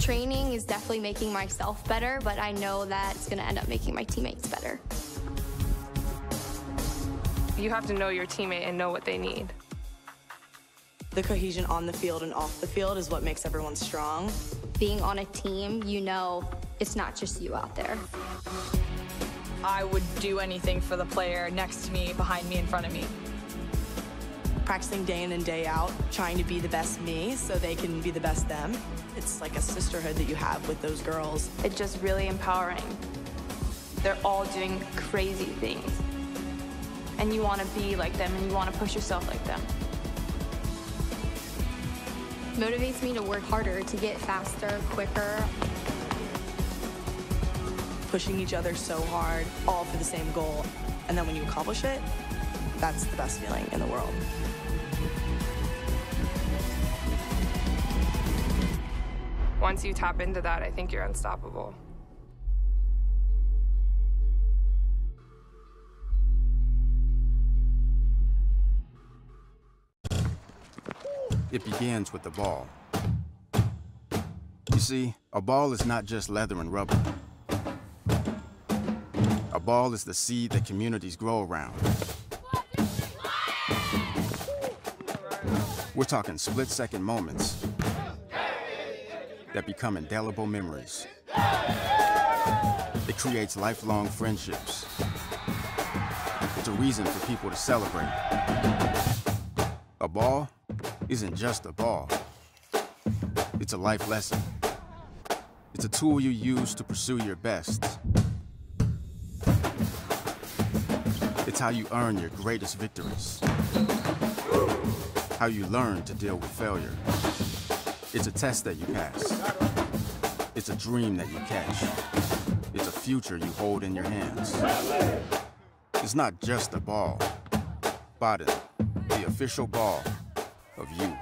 Training is definitely making myself better, but I know that it's going to end up making my teammates better. You have to know your teammate and know what they need. The cohesion on the field and off the field is what makes everyone strong. Being on a team, you know it's not just you out there. I would do anything for the player next to me, behind me, in front of me. Practicing day in and day out, trying to be the best me so they can be the best them. It's like a sisterhood that you have with those girls. It's just really empowering. They're all doing crazy things. And you want to be like them, and you want to push yourself like them. Motivates me to work harder, to get faster, quicker. Pushing each other so hard, all for the same goal. And then when you accomplish it, that's the best feeling in the world. Once you tap into that, I think you're unstoppable. It begins with the ball. You see, a ball is not just leather and rubber. A ball is the seed that communities grow around. We're talking split-second moments that become indelible memories. It creates lifelong friendships. It's a reason for people to celebrate. A ball isn't just a ball. It's a life lesson. It's a tool you use to pursue your best. It's how you earn your greatest victories. How you learn to deal with failure. It's a test that you pass. It's a dream that you catch. It's a future you hold in your hands. It's not just a ball. Biden, the official ball of you.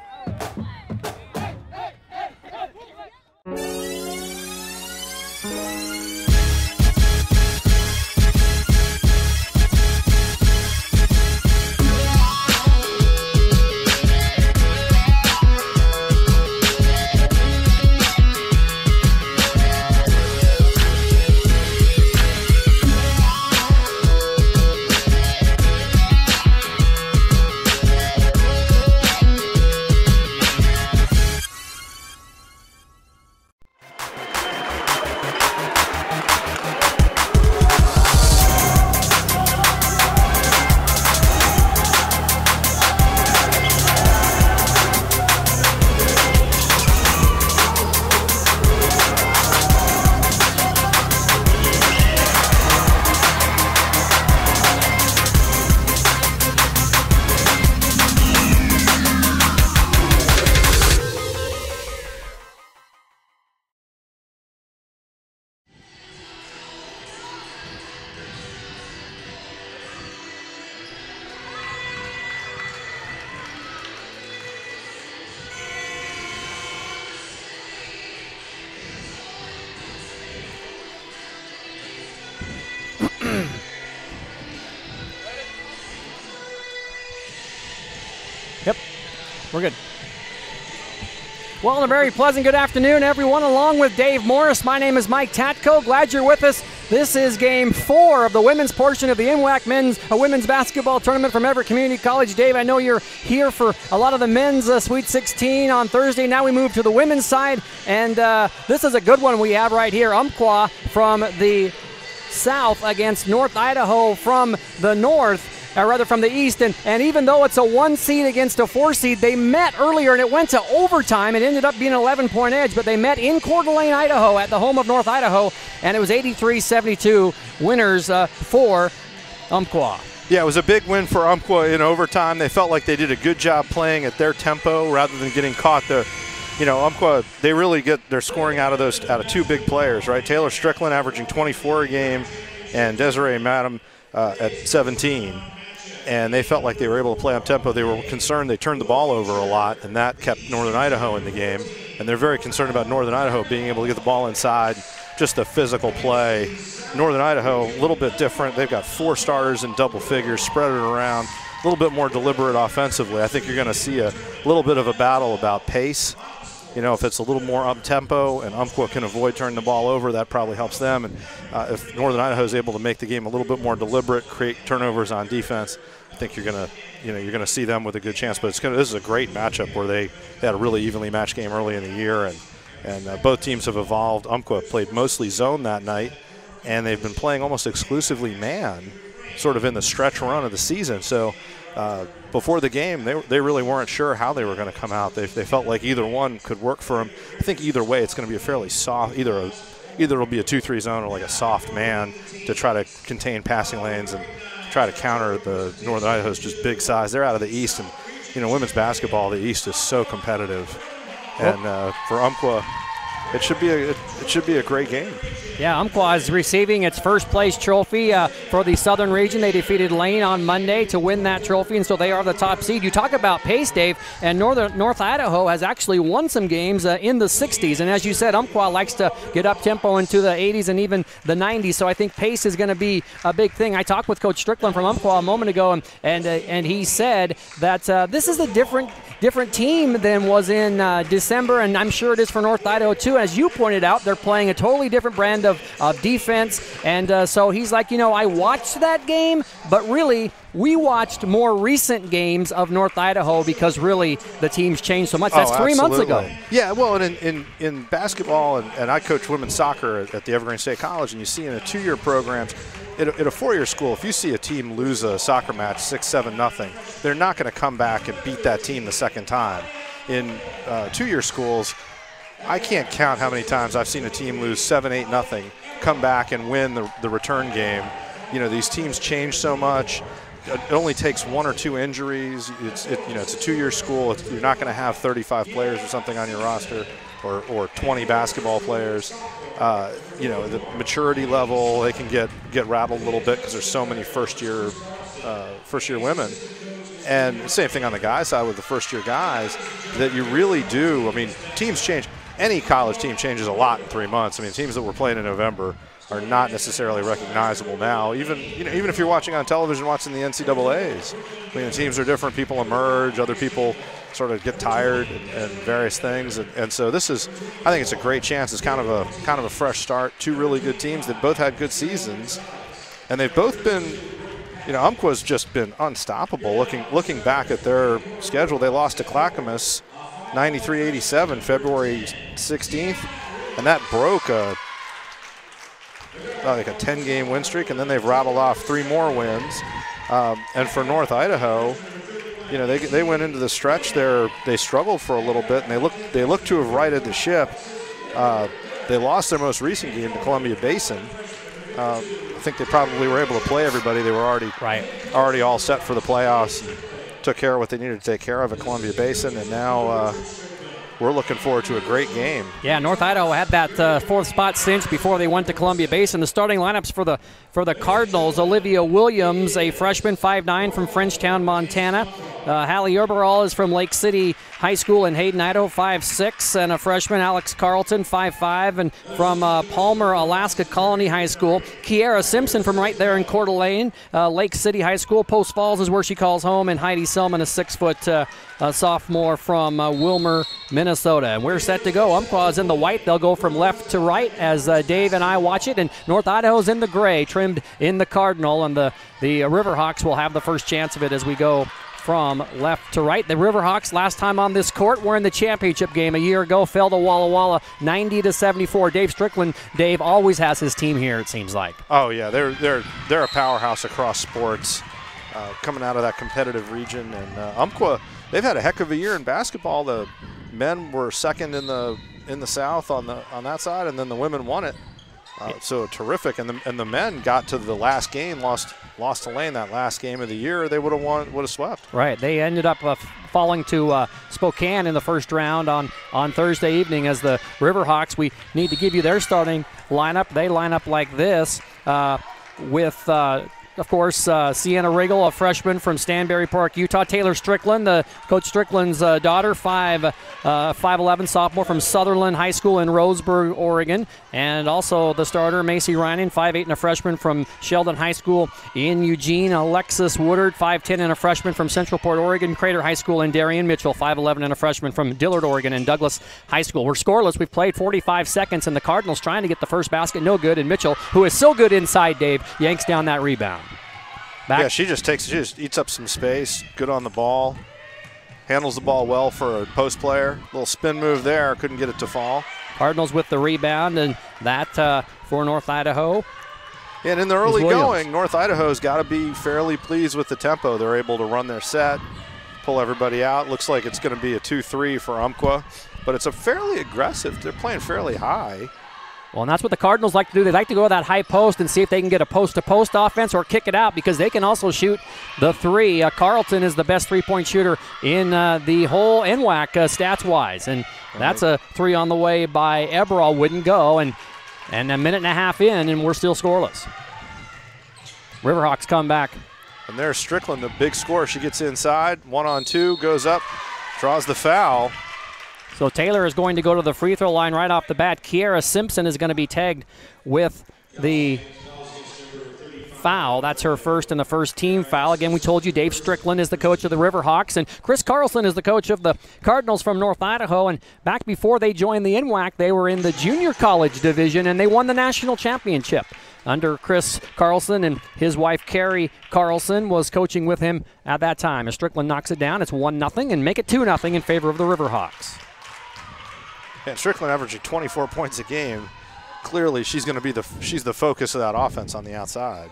Yep, we're good. Well, and a very pleasant good afternoon, everyone. Along with Dave Morris, my name is Mike Tatko. Glad you're with us. This is Game 4 of the women's portion of the NWAC women's basketball tournament from Everett Community College. Dave, I know you're here for a lot of the men's Sweet 16 on Thursday. Now we move to the women's side, and this is a good one we have right here. Umpqua from the south against North Idaho from the north. Or rather from the east, and even though it's a 1 seed against a 4 seed, they met earlier and it went to overtime. It ended up being an 11-point edge, but they met in Coeur d'Alene, Idaho at the home of North Idaho, and it was 83-72 winners for Umpqua. Yeah, it was a big win for Umpqua in overtime. They felt like they did a good job playing at their tempo rather than getting caught there. You know, Umpqua, they really get their scoring out of two big players, right? Taylor Strickland averaging 24 a game and Desiree Madam at 17. And they felt like they were able to play up tempo. They were concerned they turned the ball over a lot, and that kept Northern Idaho in the game. And they're very concerned about Northern Idaho being able to get the ball inside, just a physical play. Northern Idaho, a little bit different. They've got 4 starters in double figures, spread it around, a little bit more deliberate offensively. I think you're going to see a little bit of a battle about pace if it's a little more up-tempo and Umpqua can avoid turning the ball over, that probably helps them. And if Northern Idaho is able to make the game a little bit more deliberate, create turnovers on defense, I think you're gonna see them with a good chance. But this is a great matchup where they had a really evenly matched game early in the year, and both teams have evolved. Umpqua played mostly zone that night, and they've been playing almost exclusively man, sort of in the stretch run of the season. So before the game, they really weren't sure how they were going to come out. They felt like either one could work for them. I think either way, it's going to be a fairly soft, either it'll be a 2-3 zone or like a soft man to try to contain passing lanes and try to counter the Northern Idaho's just big size. They're out of the East, and women's basketball, the East is so competitive. And for Umpqua, it should be a great game. Yeah, Umpqua is receiving its first place trophy for the Southern region. They defeated Lane on Monday to win that trophy, and so they are the top seed. You talk about pace, Dave, and North Idaho has actually won some games in the 60s. And as you said, Umpqua likes to get up tempo into the 80s and even the 90s. So I think pace is going to be a big thing. I talked with Coach Strickland from Umpqua a moment ago, and he said that this is a different team than was in December, and I'm sure it is for North Idaho too. As you pointed out, they're playing a totally different brand of defense, and so he's like, I watched that game, but really we watched more recent games of North Idaho because really the team's changed so much. That's 3 months ago. Yeah, well, and in basketball, and I coach women's soccer at the Evergreen State College, and you see in a 2-year program, at a 4-year school, if you see a team lose a soccer match 6-7-0, they're not going to come back and beat that team the second time. In 2-year schools, I can't count how many times I've seen a team lose 7-8-0, come back and win the return game. These teams change so much. It only takes 1 or 2 injuries. It's a 2-year school. You're not going to have 35 players or something on your roster, or 20 basketball players. The maturity level, they can get rattled a little bit because there's so many first year women. And same thing on the guys side with the first-year guys, that you really do. I mean, teams change. Any college team changes a lot in 3 months. I mean, teams that were playing in November are not necessarily recognizable now. Even if you're watching on television, watching the NCAAs, I mean, the teams are different. People emerge. Other people sort of get tired and various things. And so I think it's a great chance. It's kind of a fresh start. 2 really good teams that both had good seasons, and they've both been. Umpqua's just been unstoppable. Looking back at their schedule, they lost to Clackamas 93-87 February 16th, and that broke a 10-game win streak, and then they've rattled off 3 more wins. And for North Idaho, they went into the stretch there. They struggled for a little bit, and they look to have righted the ship. They lost their most recent game to Columbia Basin. I think they probably were able to play everybody. They were already all set for the playoffs and took care of what they needed to take care of at Columbia Basin, and now we're looking forward to a great game. Yeah, North Idaho had that 4th spot cinched before they went to Columbia Basin. The starting lineups for the Cardinals: Olivia Williams, a freshman, 5'9", from Frenchtown, Montana. Hallie Urberall is from Lake City High School in Hayden, Idaho, 5'6", and a freshman, Alex Carlton, 5'5", and from Palmer, Alaska Colony High School. Kiara Simpson from right there in Coeur d'Alene, Lake City High School. Post Falls is where she calls home, and Heidi Selman, a 6-foot sophomore from Wilmer, Minnesota. And we're set to go. Umpqua is in the white. They'll go from left to right as Dave and I watch it, and North Idaho's in the gray, trimmed in the cardinal, and the Riverhawks will have the first chance of it as we go from left to right. The Riverhawks, last time on this court, were in the championship game a year ago, fell to Walla Walla 90-74. Dave Strickland, always has his team here, it seems like. Oh yeah, they're a powerhouse across sports, coming out of that competitive region. And Umpqua, they've had a heck of a year in basketball. The men were second in the South on that side, and then the women won it. So terrific, and the men got to the last game, lost to Lane that last game of the year. They would have swept. Right, they ended up falling to Spokane in the first round on Thursday evening. As the Riverhawks, we need to give you their starting lineup. They line up like this with of course, Sienna Riggle, a freshman from Stanberry Park, Utah. Taylor Strickland, Coach Strickland's daughter, 5'11", sophomore from Sutherland High School in Roseburg, Oregon. And also the starter, Macy Reinen, 5'8", and a freshman from Sheldon High School in Eugene. Alexis Woodard, 5'10", and a freshman from Central Port, Oregon, Crater High School. And Darian Mitchell, 5'11", and a freshman from Dillard, Oregon, and Douglas High School. We're scoreless. We've played 45 seconds, and the Cardinals trying to get the first basket. No good. And Mitchell, who is so good inside, Dave, yanks down that rebound. Back. Yeah, she just eats up some space. Good on the ball. Handles the ball well for a post player. Little spin move there. Couldn't get it to fall. Cardinals with the rebound, and that for North Idaho. And in the early going, North Idaho's got to be fairly pleased with the tempo. They're able to run their set, pull everybody out. Looks like it's going to be a 2-3 for Umpqua, but it's a fairly aggressive. They're playing fairly high. Well, and that's what the Cardinals like to do. They like to go to that high post and see if they can get a post-to-post offense or kick it out, because they can also shoot the three. Carlton is the best three-point shooter in the whole NWAC stats-wise. And that's a three on the way by Eberall. Wouldn't go. And a minute and a half in, and we're still scoreless. Riverhawks come back. And there's Strickland, the big scorer. She gets inside. 1-on-2, goes up, draws the foul. So Taylor is going to go to the free throw line right off the bat. Kiera Simpson is going to be tagged with the foul. That's her first and the first team foul. Again, we told you Dave Strickland is the coach of the Riverhawks, and Chris Carlson is the coach of the Cardinals from North Idaho. And back before they joined the NWAC, they were in the junior college division, and they won the national championship under Chris Carlson, and his wife Carrie Carlson was coaching with him at that time. As Strickland knocks it down, it's 1-0 and make it 2-0 in favor of the Riverhawks. And Strickland averaging 24 points a game. Clearly, she's going to be she's the focus of that offense on the outside.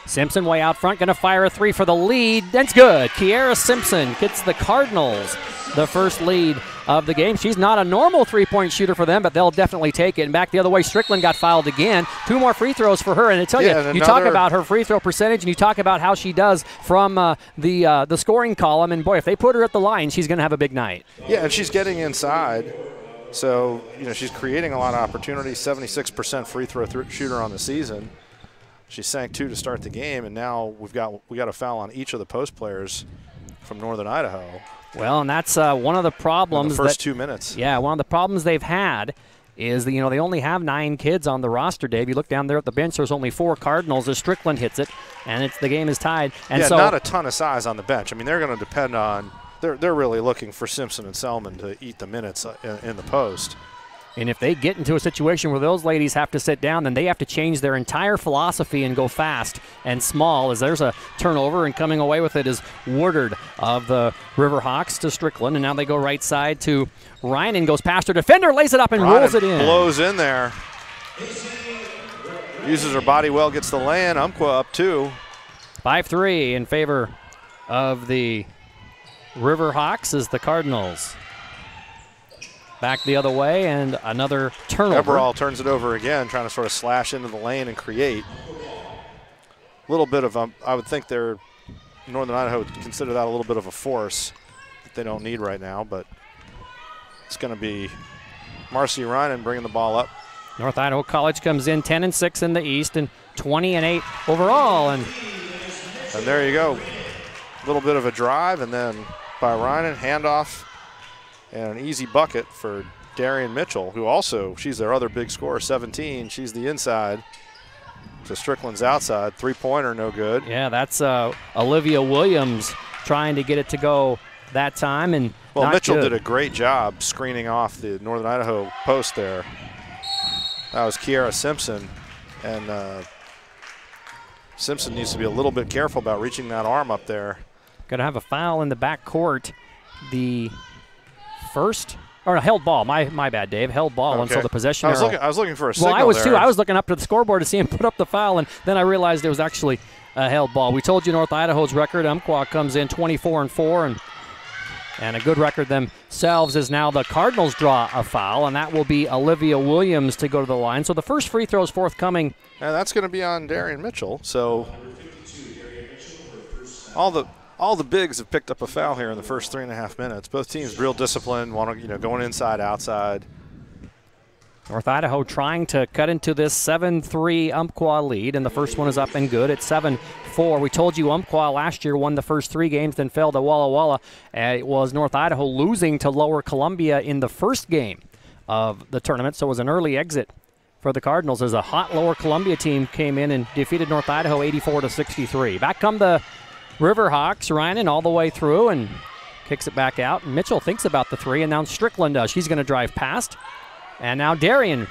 Simpson way out front, going to fire a three for the lead. That's good. Kiera Simpson gets the Cardinals the first lead of the game. She's not a normal three-point shooter for them, but they'll definitely take it. And back the other way, Strickland got fouled again. 2 more free throws for her. And I tell you talk about her free throw percentage, and you talk about how she does from the scoring column. And boy, if they put her at the line, she's going to have a big night. Yeah, and she's getting inside. So, she's creating a lot of opportunities. 76% free throw shooter on the season. She sank 2 to start the game, and now we got a foul on each of the post players from Northern Idaho. Well, and that's one of the problems. In the first 2 minutes. Yeah, one of the problems they've had is that, they only have 9 kids on the roster, Dave. You look down there at the bench, there's only 4 Cardinals as Strickland hits it, and the game is tied. And yeah, so, not a ton of size on the bench. I mean, they're going to depend on they're really looking for Simpson and Selman to eat the minutes in the post. And if they get into a situation where those ladies have to sit down, then they have to change their entire philosophy and go fast and small, as there's a turnover, and coming away with it is Woodard of the Riverhawks to Strickland. And now they go right side to Ryan, goes past her defender, lays it up and rolls it in. Blows in there. Uses her body well, gets the lay-in. Umpqua up 2. 5-3 in favor of the Riverhawks as the Cardinals back the other way, and another turnover. Eberall turns it over again, trying to sort of slash into the lane and create. A little bit of, I would think Northern Idaho would consider that a little bit of a force that they don't need right now, but it's going to be Marcy Reinen bringing the ball up. North Idaho College comes in 10-6 in the East and 20-8 overall. And there you go. A little bit of a drive, and then by Reinen, handoff, and an easy bucket for Darian Mitchell, who also, she's their other big scorer, 17. She's the inside. So Strickland's outside. 3-pointer, no good. Yeah, that's Olivia Williams trying to get it to go that time. And well, Mitchell did a great job screening off the Northern Idaho post there. That was Kiera Simpson. And Simpson needs to be a little bit careful about reaching that arm up there. Going to have a foul in the back court. The first, or a held ball. My bad, Dave. Held ball, okay. And so the possession. I was looking for a signal. Well, I was there. too. I was looking up to the scoreboard to see him put up the foul, and then I realized it was actually a held ball. We told you North Idaho's record. Umpqua comes in 24-4, and a good record themselves is now the Cardinals draw a foul, and that will be Olivia Williams to go to the line. So the first free throw is forthcoming. And that's going to be on Darian Mitchell. So all the bigs have picked up a foul here in the first 3.5 minutes. Both teams real disciplined, going inside, outside. North Idaho trying to cut into this 7-3 Umpqua lead, and the first one is up and good at 7-4. We told you Umpqua last year won the first 3 games, then fell to Walla Walla. It was North Idaho losing to Lower Columbia in the first game of the tournament, so it was an early exit for the Cardinals as a hot Lower Columbia team came in and defeated North Idaho 84-63. Back come the Riverhawks, Ryan all the way through and kicks it back out. Mitchell thinks about the 3, and now Strickland does. She's going to drive past. And now Darian,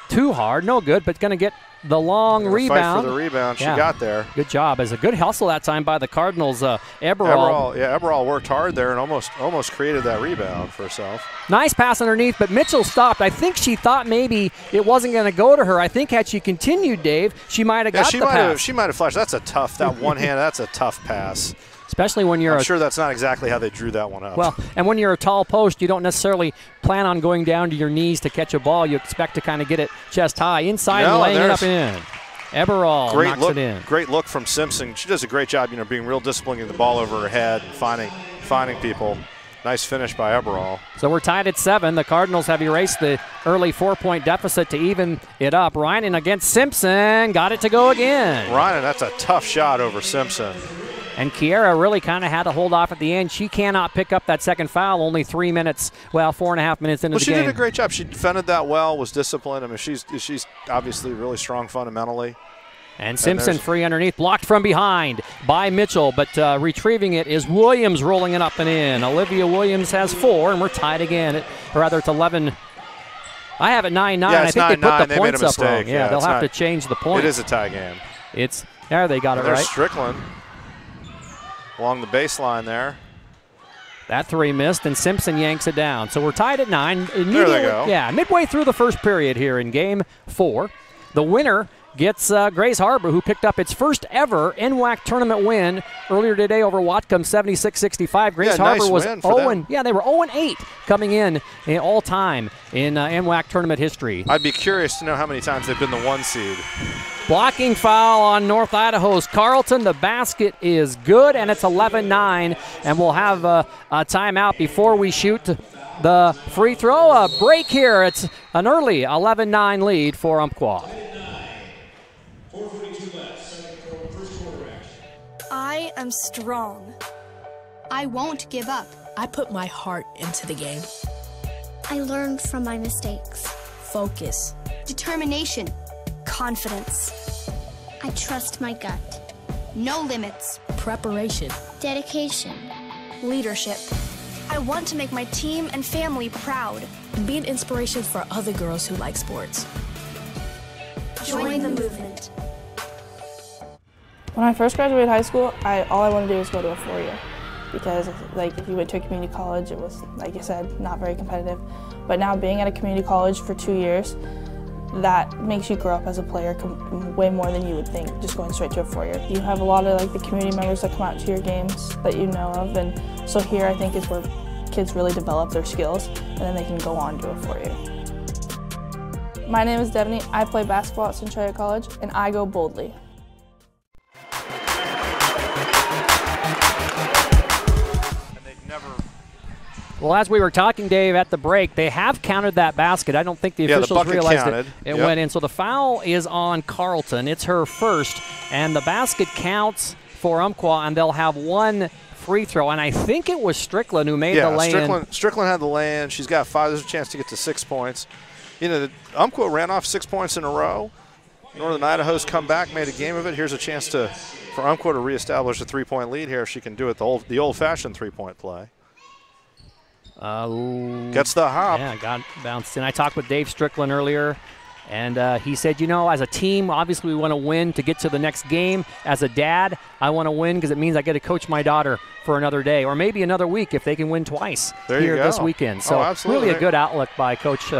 too hard, no good, but going to get the long rebound. Fight for the rebound. She got there. Good job. As a good hustle that time by the Cardinals. Eberall worked hard there and almost created that rebound for herself. Nice pass underneath, but Mitchell stopped. I think she thought maybe it wasn't going to go to her. I think had she continued, Dave, she might have got the pass. She might have flashed. That's a tough, that one hand, that's a tough pass. Especially when you're I'm sure that's not exactly how they drew that one up. Well, and when you're a tall post, you don't necessarily plan on going down to your knees to catch a ball. You expect to kind of get it chest high. Inside and laying it up and in. Eberall knocks it in. Great look from Simpson. She does a great job, being real disciplined, getting the ball over her head and finding people. Nice finish by Eberall. So we're tied at 7. The Cardinals have erased the early 4-point deficit to even it up. Ryan against Simpson. Got it to go again. Ryan, that's a tough shot over Simpson. And Kiera really kind of had to hold off at the end. She cannot pick up that second foul only 3 minutes, 4.5 minutes into the game. She did a great job. She defended that well, was disciplined. I mean, she's obviously really strong fundamentally. And Simpson free underneath, blocked from behind by Mitchell, but retrieving it is Williams, rolling it up and in. Olivia Williams has 4, and we're tied again. It's 11. I have it 9-9. Yeah, I think they put the points up wrong. Yeah, they'll have to change the point. It is a tie game. There they got it right. There's Strickland along the baseline there. That 3 missed, and Simpson yanks it down. So we're tied at 9. There they go. Yeah, midway through the first period here in Game 4. The winner gets Grace Harbor, who picked up its first ever NWAC tournament win earlier today over Whatcom, 76-65. Grace Harbor was 0-8. Yeah, they were 0-8 coming in all time in NWAC tournament history. I'd be curious to know how many times they've been the 1 seed. Blocking foul on North Idaho's Carlton. The basket is good, and it's 11-9, and we'll have a timeout before we shoot the free throw. A break here. It's an early 11-9 lead for Umpqua. I am strong. I won't give up. I put my heart into the game. I learned from my mistakes. Focus. Determination. Confidence. I trust my gut. No limits. Preparation. Dedication. Leadership. I want to make my team and family proud. Be an inspiration for other girls who like sports. Join the movement. When I first graduated high school, all I wanted to do was go to a 4-year because if you went to a community college, it was, like you said, not very competitive. But now being at a community college for 2 years, that makes you grow up as a player way more than you would think just going straight to a 4-year. You have a lot of the community members that come out to your games that you know of, and so here I think is where kids really develop their skills and then they can go on to a 4-year. My name is Devaney. I play basketball at Centralia College, and I go boldly. Well, as we were talking, Dave, at the break, they have counted that basket. I don't think the officials realized it went in. So the foul is on Carlton. It's her first, and the basket counts for Umpqua, and they'll have 1 free throw. And I think it was Strickland who made the lay-in. Strickland had the lay-in. She's got 5. There's a chance to get to 6 points. Umpqua ran off 6 points in a row. Northern Idaho's come back, made a game of it. Here's a chance for Umpqua to reestablish a 3-point lead here if she can do it the old-fashioned 3-point play. Gets the hop. Yeah, got bounced in. I talked with Dave Strickland earlier, and he said, as a team, obviously we want to win to get to the next game. As a dad, I want to win because it means I get to coach my daughter for another day or maybe another week if they can win twice here this weekend. So really a good outlook by Coach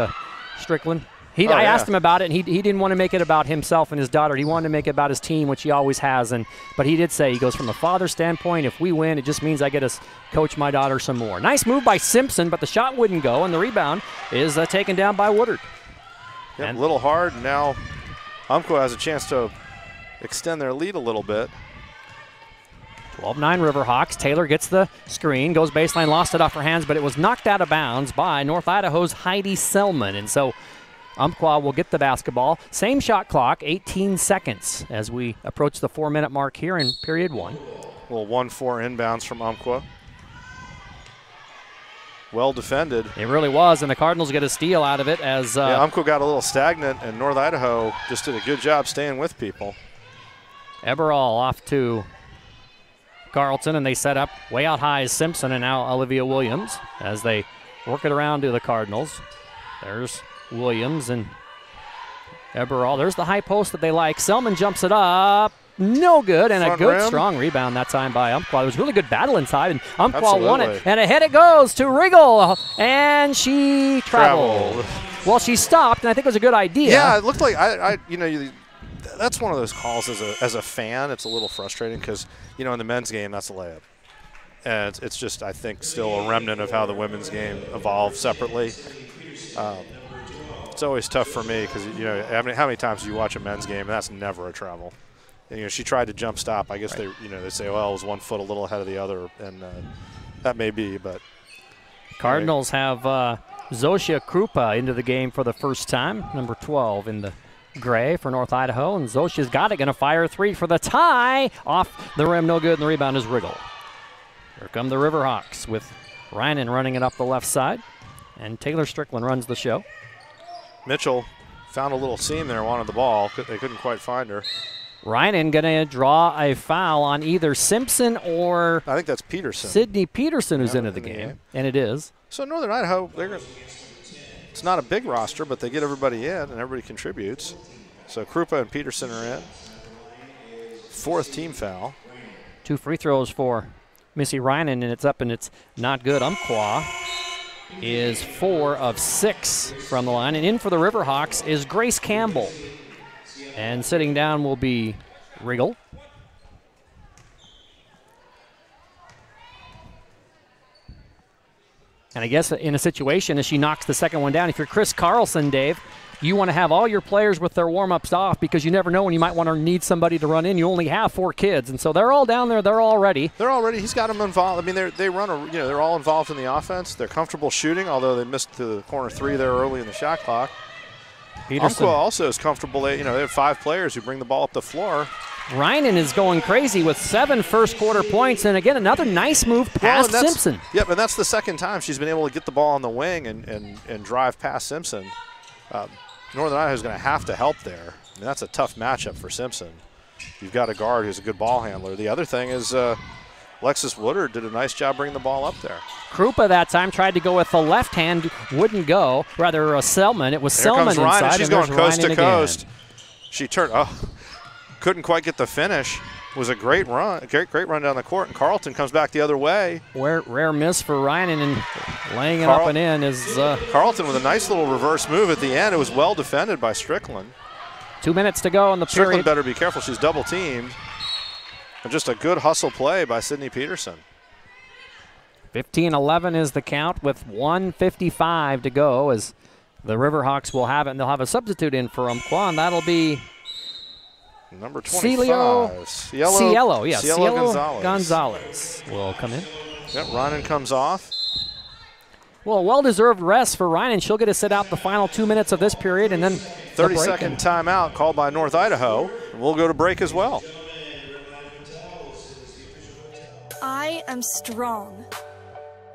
Strickland. I asked him about it, and he didn't want to make it about himself and his daughter. He wanted to make it about his team, which he always has. But he did say, he goes, from a father's standpoint, if we win, it just means I get to coach my daughter some more. Nice move by Simpson, but the shot wouldn't go, and the rebound is taken down by Woodard. Yep, a little hard, and now Umpqua has a chance to extend their lead a little bit. 12-9 Riverhawks. Taylor gets the screen, goes baseline, lost it off her hands, but it was knocked out of bounds by North Idaho's Heidi Selman. And so Umpqua will get the basketball. Same shot clock, 18 seconds as we approach the 4-minute mark here in period 1. Well, 1-4 inbounds from Umpqua. Well defended. It really was, and the Cardinals get a steal out of it as yeah, Umpqua got a little stagnant, and North Idaho just did a good job staying with people. Eberall off to Carlton, and they set up way out high is Simpson and now Olivia Williams as they work it around to the Cardinals. There's Williams and Eberall. There's the high post that they like. Selman jumps it up. No good, and Front a good rim. strong rebound that time by Umpqua. It was really good battle inside, and Umpqua won Absolutely. it. And ahead it goes to Riggle, and she traveled. Well, she stopped, and I think it was a good idea. Yeah, it looked like that's one of those calls as a fan. It's a little frustrating because in the men's game that's a layup, and it's just I think still a remnant of how the women's game evolved separately. It's always tough for me because how many times do you watch a men's game and that's never a travel. And, she tried to jump stop. I guess they say, well, it was 1 foot a little ahead of the other, and that may be, but. Cardinals have Zosia Krupa into the game for the first time, number 12 in the gray for North Idaho, and Zosia's got it, going to fire a 3 for the tie. Off the rim, no good, and the rebound is Riggle. Here come the Riverhawks with Rynan running it up the left side, and Taylor Strickland runs the show. Mitchell found a little seam there, wanted the ball. They couldn't quite find her. Rynan going to draw a foul on either Simpson or I think that's Peterson. Sydney Peterson, who's into the game, and it is. So Northern Idaho, it's not a big roster, but they get everybody in, and everybody contributes. So Krupa and Peterson are in. 4th team foul. 2 free throws for Missy Rynan, and it's up, and it's not good. Umpqua is 4 of 6 from the line, and in for the Riverhawks is Grace Campbell. And sitting down will be Riggle. And I guess in a situation as she knocks the second one down, if you're Chris Carlson, Dave, you want to have all your players with their warm-ups off because you never know when you might want to need somebody to run in. You only have 4 kids, and so they're all down there. They're all ready. They're all ready. He's got them involved. I mean, they're all involved in the offense. They're comfortable shooting, although they missed the corner 3 there early in the shot clock. Peterson. Umpqua also is comfortable. They have 5 players who bring the ball up the floor. Rynan is going crazy with 7 first-quarter points, and again, another nice move past Simpson. Yep, and that's the second time she's been able to get the ball on the wing and drive past Simpson. Northern Idaho is going to have to help there. I mean, that's a tough matchup for Simpson. You've got a guard who's a good ball handler. The other thing is Lexus Woodard did a nice job bringing the ball up there. Krupa that time tried to go with the left hand, wouldn't go. Rather, Selman. It was Selman inside. She's going coast to coast. She turned. Couldn't quite get the finish. It was a great run, great run down the court, and Carlton comes back the other way. Rare miss for Rynan, and laying it up and in is Carlton with a nice little reverse move at the end. It was well defended by Strickland. 2 minutes to go in the period. Strickland better be careful. She's double teamed. And just a good hustle play by Sydney Peterson. 15-11 is the count with 1:55 to go as the Riverhawks will have it, and they'll have a substitute in for Umpqua, and that'll be number 25. Cielo Gonzalez will come in. Yep, Rynan comes off. Well, well-deserved rest for Rynan. She'll get to sit out the final 2 minutes of this period, and then 30-second timeout called by North Idaho. We'll go to break as well. I am strong.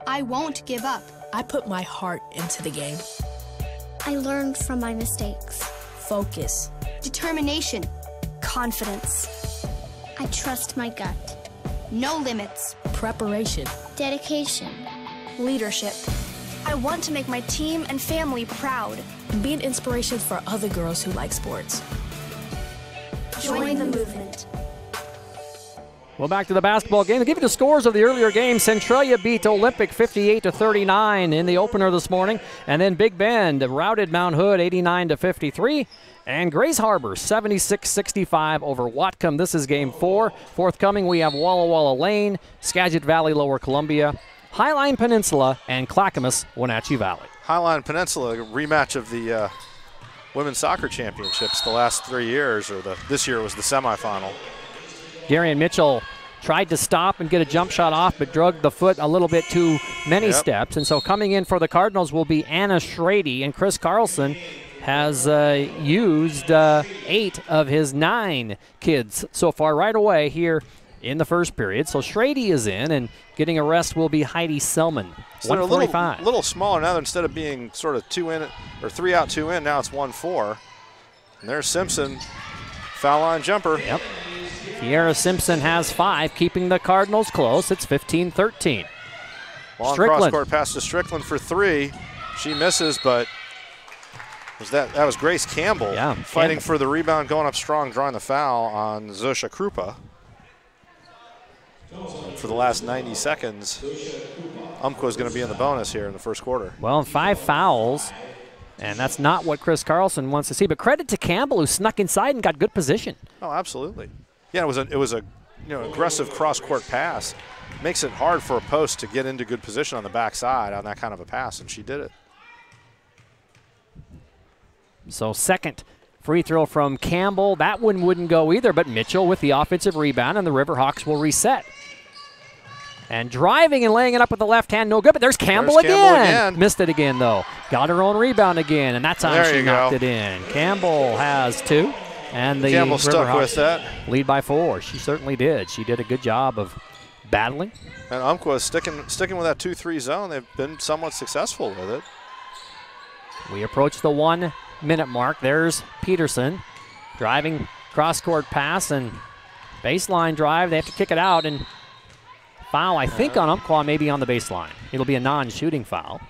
I won't give up. I put my heart into the game. I learned from my mistakes. Focus. Determination. Confidence. I trust my gut. No limits. Preparation. Dedication. Leadership. I want to make my team and family proud. Be an inspiration for other girls who like sports. Join the movement. Well, back to the basketball game. To give you the scores of the earlier game, Centralia beat Olympic 58-39 in the opener this morning. And then Big Bend routed Mount Hood 89-53. And Grays Harbor 76-65 over Whatcom. This is game 4. Forthcoming, we have Walla Walla Lane, Skagit Valley, Lower Columbia, Highline Peninsula, and Clackamas, Wenatchee Valley. Highline Peninsula, a rematch of the women's soccer championships the last 3 years, or this year was the semifinal. Darian Mitchell tried to stop and get a jump shot off, but dragged the foot a little bit too many steps. And so coming in for the Cardinals will be Anna Schrady, and Chris Carlson has used 8 of his 9 kids so far right away here in the first period. So Schrady is in, and getting a rest will be Heidi Selman. So they're 145. a little smaller now. Instead of being sort of 2 in or 3 out, 2 in, now it's 1-4. And there's Simpson, foul line jumper. Yep. Kiera Simpson has 5, keeping the Cardinals close. It's 15-13. Long cross-court pass to Strickland for 3. She misses, but that was Grace Campbell fighting for the rebound, going up strong, drawing the foul on Zosha Krupa. For the last 90 seconds, Umpqua is going to be in the bonus here in the first quarter. Well, 5 fouls, and that's not what Chris Carlson wants to see. But credit to Campbell, who snuck inside and got good position. Oh, absolutely. Yeah, it was a aggressive cross-court pass. Makes it hard for a post to get into good position on the backside on that kind of a pass, and she did it. So second free throw from Campbell. That one wouldn't go either, but Mitchell with the offensive rebound, and the Riverhawks will reset. And driving and laying it up with the left hand, no good, but there's Campbell again. Missed it again, though. Got her own rebound again, and that's how she knocked it in. Campbell has 2, and the Campbell stuck with that. Lead by 4. She certainly did. She did a good job of battling. And Umpqua is sticking with that 2-3 zone. They've been somewhat successful with it. We approach the 1-minute mark. There's Peterson driving cross-court pass and baseline drive. They have to kick it out, and foul, I think, on Umpqua, maybe on the baseline. It'll be a non-shooting foul.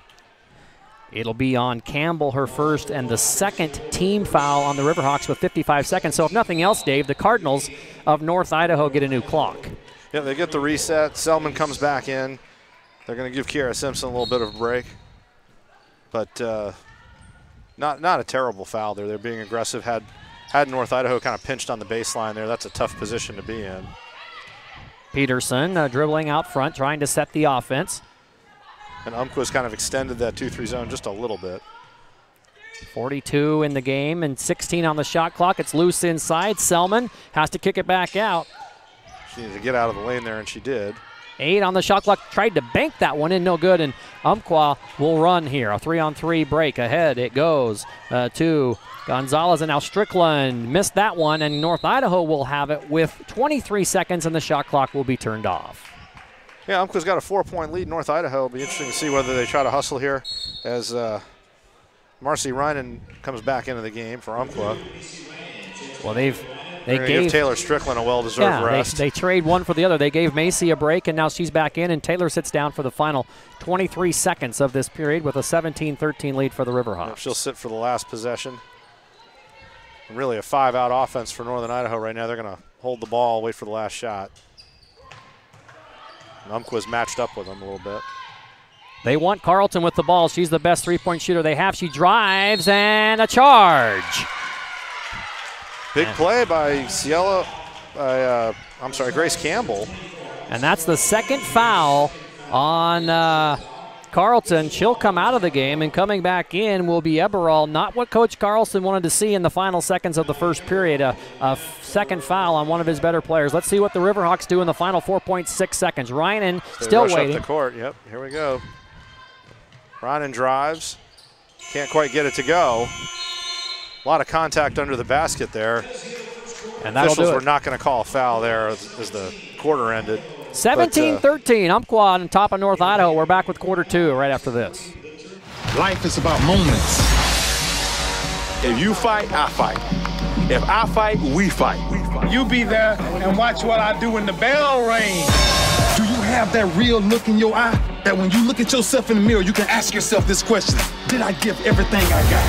It'll be on Campbell, her first, and the second team foul on the Riverhawks with 55 seconds. So if nothing else, Dave, the Cardinals of North Idaho get a new clock. Yeah, they get the reset. Selman comes back in. They're going to give Kiera Simpson a little bit of a break. But not a terrible foul there. They're being aggressive. Had North Idaho kind of pinched on the baseline there. That's a tough position to be in. Peterson dribbling out front, trying to set the offense. And Umpqua's kind of extended that 2-3 zone just a little bit. 42 in the game and 16 on the shot clock. It's loose inside. Selman has to kick it back out. She needed to get out of the lane there, and she did. 8 on the shot clock. Tried to bank that one in, no good, and Umpqua will run here. A 3-on-3 break. Ahead it goes to Gonzalez, and now Strickland missed that one, and North Idaho will have it with 23 seconds, and the shot clock will be turned off. Yeah, Umpqua's got a 4-point lead. North Idaho will be interesting to see whether they try to hustle here as Marcy Reinen comes back into the game for Umpqua. Well, they gave Taylor Strickland a well-deserved rest. They trade one for the other. They gave Macy a break, and now she's back in, and Taylor sits down for the final 23 seconds of this period with a 17-13 lead for the Riverhawks. Yep, she'll sit for the last possession. And really a 5-out offense for Northern Idaho right now. They're going to hold the ball, wait for the last shot. And Umpqua's matched up with them a little bit. They want Carlton with the ball. She's the best three-point shooter they have. She drives, and a charge. Big play by Grace Campbell. And that's the second foul on Carlton. She'll come out of the game, and coming back in will be Eberall. Not what Coach Carlson wanted to see in the final seconds of the first period. A second foul on one of his better players. Let's see what the Riverhawks do in the final 4.6 seconds. Reinen still waiting. Up the court. Yep, here we go. Reinen drives. Can't quite get it to go. A lot of contact under the basket there. And that'll Officials do it. were not going to call a foul there as the quarter ended. 17-13, Umpqua on top of North Idaho. We're back with quarter 2 right after this. Life is about moments. If you fight, I fight. If I fight, we fight. You be there and watch what I do when the bell rings. Do you have that real look in your eye that when you look at yourself in the mirror, you can ask yourself this question: did I give everything I got?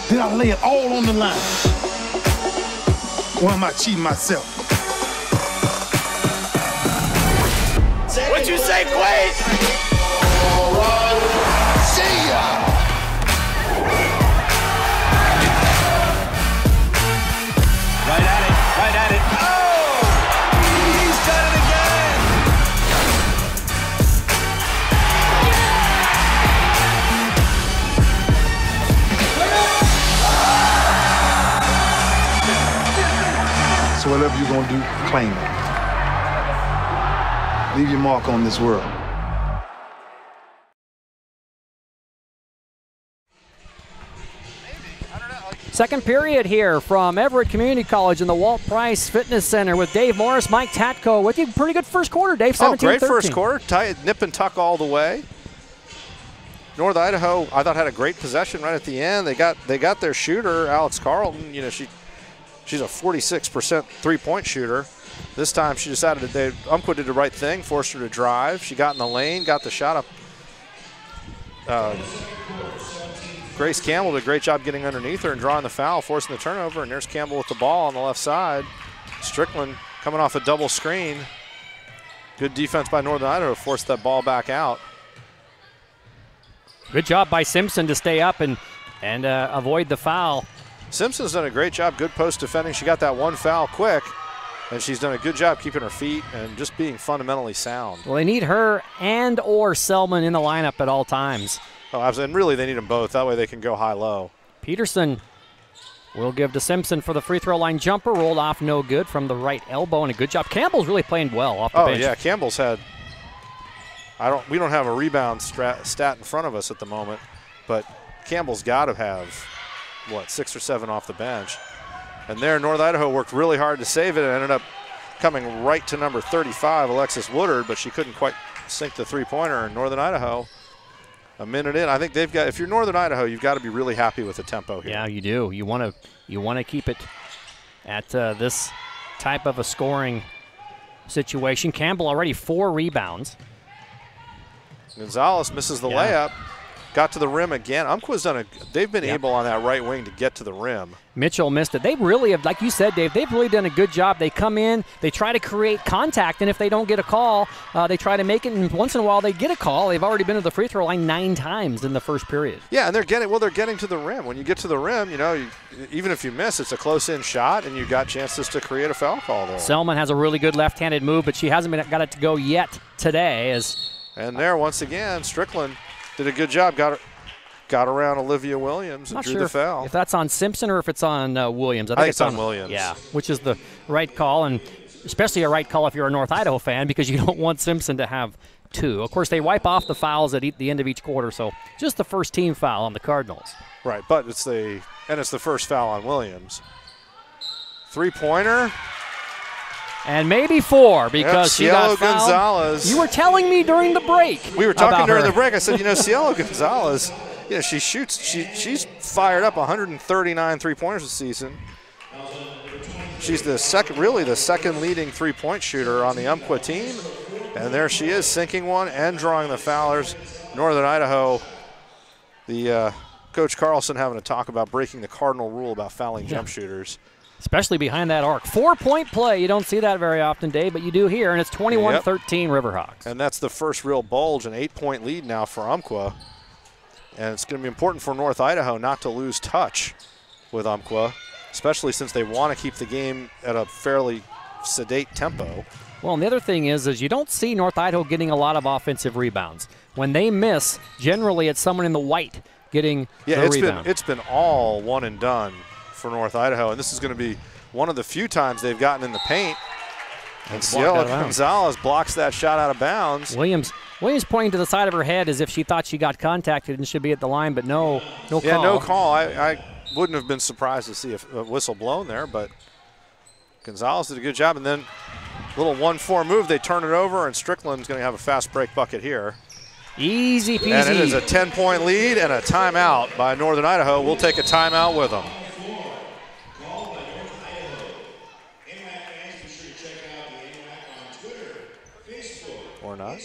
Did I lay it all on the line? Or am I cheating myself? What you say, Quaid? See ya! Right at it. Oh! He's done it again! So whatever you're going to do, claim it. Leave your mark on this world. Second period here from Everett Community College in the Walt Price Fitness Center with Dave Morris, Mike Tatko with you. Pretty good first quarter, Dave. 17-13. Great first quarter. Tight, nip and tuck all the way. North Idaho, I thought, had a great possession right at the end. They got their shooter, Alex Carlton. You know, she's a 46% three-point shooter. This time she decided that Umpqua did the right thing, forced her to drive. She got in the lane, got the shot up. Grace Campbell did a great job getting underneath her and drawing the foul, forcing the turnover, and there's Campbell with the ball on the left side. Strickland coming off a double screen. Good defense by Northern Idaho to force that ball back out. Good job by Simpson to stay up and avoid the foul. Simpson's done a great job, good post defending. She got that one foul quick, and she's done a good job keeping her feet and just being fundamentally sound. Well, they need her and or Selman in the lineup at all times. Oh, absolutely. And really, they need them both. That way they can go high-low. Peterson will give to Simpson for the free throw line jumper. Rolled off no good from the right elbow, and a good job. Campbell's really playing well off the bench. Oh, yeah. Campbell's had – we don't have a rebound stat in front of us at the moment, but Campbell's got to have, 6 or 7 off the bench. And there, North Idaho worked really hard to save it and ended up coming right to number 35, Alexis Woodard, but she couldn't quite sink the three-pointer. And Northern Idaho, a minute in, I think they've got. If you're Northern Idaho, you've got to be really happy with the tempo here. Yeah, you do. You want to keep it at this type of a scoring situation. Campbell already 4 rebounds. Gonzalez misses the layup. Got to the rim again. Umpqua's they've been able on that right wing to get to the rim. Mitchell missed it. They really have, like you said, Dave, they've really done a good job. They come in, they try to create contact, and if they don't get a call, they try to make it, and once in a while they get a call. They've already been to the free throw line 9 times in the first period. Yeah, and they're getting to the rim. When you get to the rim, even if you miss, it's a close-in shot, and you've got chances to create a foul call there. Selman has a really good left-handed move, but she hasn't got it to go yet today. And there, once again, Strickland did a good job. Got around Olivia Williams and drew the foul. If that's on Simpson or if it's on Williams. I think it's on Williams. Yeah, which is the right call, and especially a right call if you're a North Idaho fan, because you don't want Simpson to have 2. Of course, they wipe off the fouls at the end of each quarter, so just the first team foul on the Cardinals. Right, but it's the first foul on Williams. Three-pointer. And maybe 4 because she got fouled. Gonzalez. You were telling me during the break. We were talking during the break. I said, Cielo Gonzalez, she shoots. She's fired up 139 three-pointers this season. She's the second leading three-point shooter on the Umpqua team. And there she is, sinking one and drawing the foulers. Northern Idaho, the Coach Carlson having a talk about breaking the cardinal rule about fouling jump shooters. Especially behind that arc. 4-point play. You don't see that very often, Dave, but you do here, and it's 21-13 Riverhawks. And that's the first real bulge, an 8-point lead now for Umpqua. And it's going to be important for North Idaho not to lose touch with Umpqua, especially since they want to keep the game at a fairly sedate tempo. Well, and the other thing is you don't see North Idaho getting a lot of offensive rebounds. When they miss, generally it's someone in the white getting the rebound. It's been all one and done for North Idaho, and this is going to be one of the few times they've gotten in the paint. And Cielo Gonzalez blocks that shot out of bounds. Williams pointing to the side of her head as if she thought she got contacted and should be at the line, but no call. Yeah, no call. I wouldn't have been surprised to see a whistle blown there, but Gonzalez did a good job. And then a little 1-4 move, they turn it over, and Strickland's going to have a fast break bucket here. Easy peasy. And it is a 10-point lead and a timeout by Northern Idaho. We'll take a timeout with them. Or not.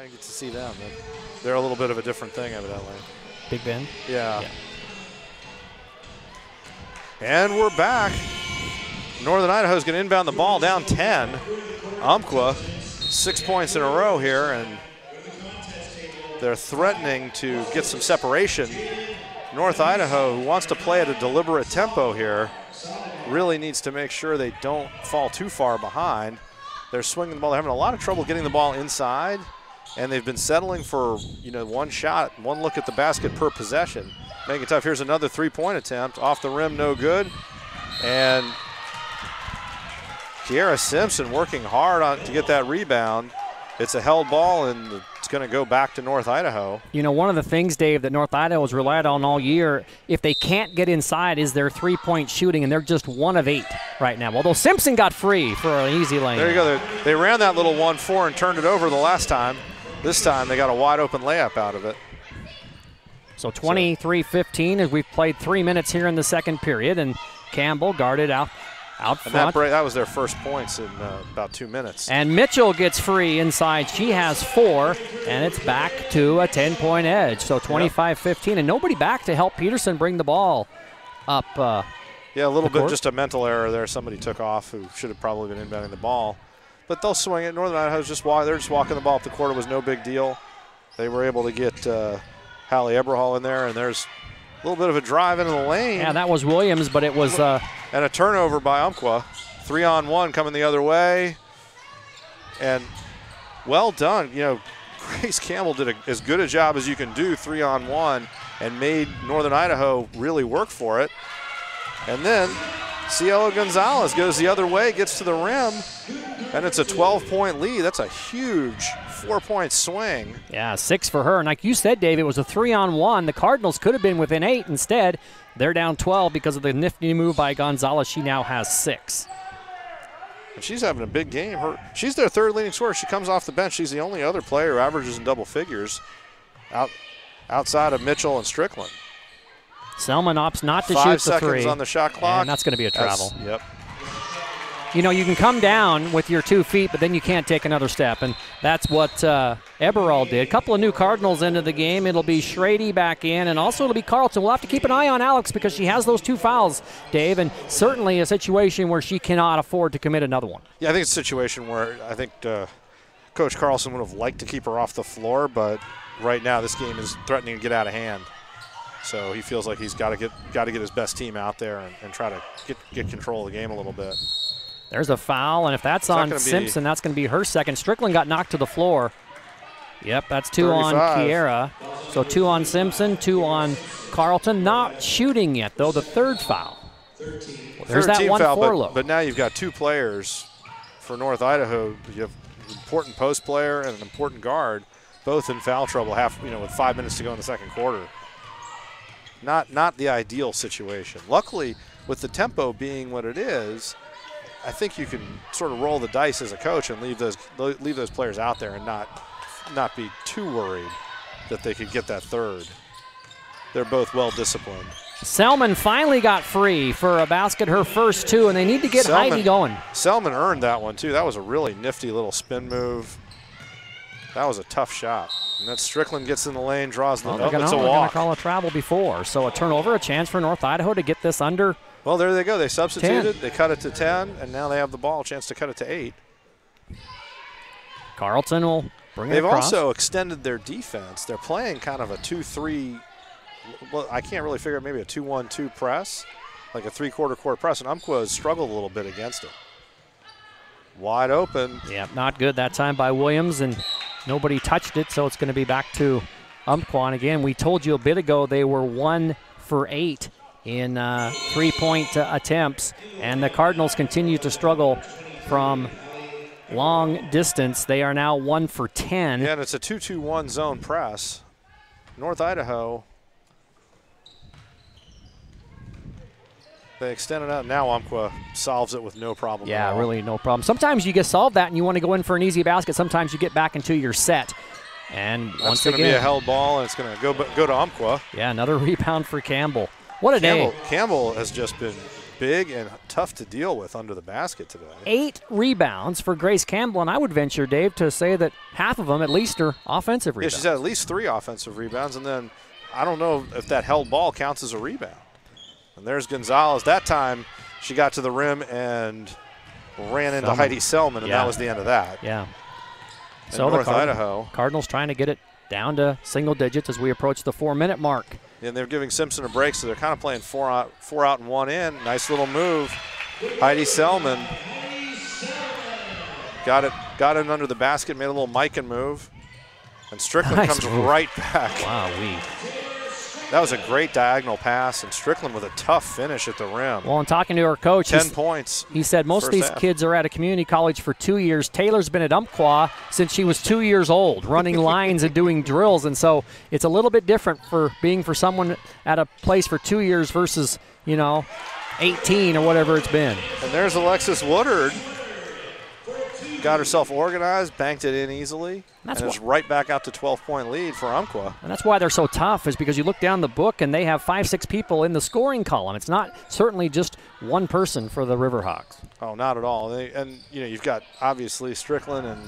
I get to see them. They're a little bit of a different thing, evidently. Big Bend? Yeah. And we're back. Northern Idaho is going to inbound the ball down 10. Umpqua, 6 points in a row here, and they're threatening to get some separation. North Idaho, who wants to play at a deliberate tempo here, really needs to make sure they don't fall too far behind. They're swinging the ball. They're having a lot of trouble getting the ball inside, and they've been settling for, one shot, one look at the basket per possession. Making it tough. Here's another three-point attempt. Off the rim, no good. And Kiera Simpson working hard to get that rebound. It's a held ball, and it's going to go back to North Idaho. One of the things, Dave, that North Idaho has relied on all year, if they can't get inside, is their three-point shooting, and they're just 1 of 8 right now. Although Simpson got free for an easy lane. There you go. They ran that little 1-4 and turned it over the last time. This time they got a wide-open layup out of it. So 23-15 as we've played 3 minutes here in the second period, and Campbell guarded out front. And that was their first points in about 2 minutes. And Mitchell gets free inside. She has 4, and it's back to a 10-point edge. So 25-15, and nobody back to help Peterson bring the ball up. Yeah, a little bit just a mental error there. Somebody took off who should have probably been inbounding the ball. But they'll swing it. Northern Idaho's they're just walking the ball up the court. It was no big deal. They were able to get Hallie Eberhall in there, and there's a little bit of a drive into the lane. Yeah, that was Williams, but it was and a turnover by Umpqua. 3-on-1 coming the other way. And well done. Grace Campbell did as good a job as you can do 3-on-1 and made Northern Idaho really work for it. And then Cielo Gonzalez goes the other way, gets to the rim, and it's a 12-point lead. That's a huge 4-point swing. Yeah, 6 for her. And like you said, Dave, it was a 3-on-1. The Cardinals could have been within 8. Instead, they're down 12 because of the nifty move by Gonzalez. She now has 6. And she's having a big game. She's their third leading scorer. She comes off the bench. She's the only other player who averages in double figures outside of Mitchell and Strickland. Selman opts not to 5 shoot the 3. 5 seconds on the shot clock. And that's going to be a travel. Yep. You can come down with your 2 feet, but then you can't take another step, and that's what Eberall did. A couple of new Cardinals into the game. It'll be Schrady back in, and also it'll be Carlton. We'll have to keep an eye on Alex because she has those 2 fouls, Dave, and certainly a situation where she cannot afford to commit another one. Yeah, I think it's a situation where I think Coach Carlson would have liked to keep her off the floor, but right now this game is threatening to get out of hand. So he feels like he's got to get his best team out there and try to get control of the game a little bit. There's a foul, and if that's on Simpson, that's going to be her second. Strickland got knocked to the floor. Yep, that's 2 on Kiera. So 2 on Simpson, 2 on Carlton. Not shooting yet, though, the 3rd foul. There's that 1-4 look. But now you've got 2 players for North Idaho. You have an important post player and an important guard, both in foul trouble with 5 minutes to go in the second quarter. Not the ideal situation. Luckily, with the tempo being what it is, I think you can sort of roll the dice as a coach and leave those players out there and not be too worried that they could get that 3rd. They're both well disciplined. Selman finally got free for a basket, her first 2, and they need to get Heidi going. Selman earned that one too. That was a really nifty little spin move. That was a tough shot. And then Strickland gets in the lane, draws the it's a walk. They're going to call a travel before. So a turnover, a chance for North Idaho to get this under. Well, there they go. They substituted. 10. They cut it to 10, and now they have the ball, a chance to cut it to 8. Carlton will bring it They've across. also extended their defense. They're playing kind of a 2-3. Well, I can't really figure out, maybe a 2-1-2 press, like a 3/4 court press, and Umpqua has struggled a little bit against it. Wide open. Yeah, not good that time by Williams, and nobody touched it, so it's going to be back to Umpqua. And again, we told you a bit ago they were 1 for 8 in 3-point attempts, and the Cardinals continue to struggle from long distance. They are now 1 for 10. Yeah, and it's a 2-2-1 zone press. North Idaho, they extend it out. Now Umpqua solves it with no problem at all. Yeah, really no problem. Sometimes you get solved that and you want to go in for an easy basket. Sometimes you get back into your set. And that's once going again, to be a held ball, and it's going to go to Umpqua. Yeah, another rebound for Campbell. What a day. Campbell has just been big and tough to deal with under the basket today. 8 rebounds for Grace Campbell, and I would venture, Dave, to say that half of them at least are offensive rebounds. Yeah, she's had at least 3 offensive rebounds, and then I don't know if that held ball counts as a rebound. And there's Gonzalez. That time she got to the rim and ran into Heidi Selman, and that was the end of that. Yeah. And So North the Idaho. Cardinals trying to get it down to single digits as we approach the 4-minute mark. And they're giving Simpson a break, so they're kind of playing 4 out and 1 in. Nice little move. Heidi Selman got it under the basket, made a little Mikan move. And Strickland comes right back. Wow, that was a great diagonal pass, and Strickland with a tough finish at the rim. Well, in talking to our coach, 10 points. He said most of these kids are at a community college for 2 years. Taylor's been at Umpqua since she was 2 years old, running lines and doing drills, and so it's a little bit different for someone at a place for 2 years versus, 18 or whatever it's been. And there's Alexis Woodard. Got herself organized, banked it in easily, and is right back out to 12-point lead for Umpqua. And that's why they're so tough, is because you look down the book and they have 5-6 people in the scoring column. It's not certainly just one person for the Riverhawks. Oh, not at all. You've got obviously Strickland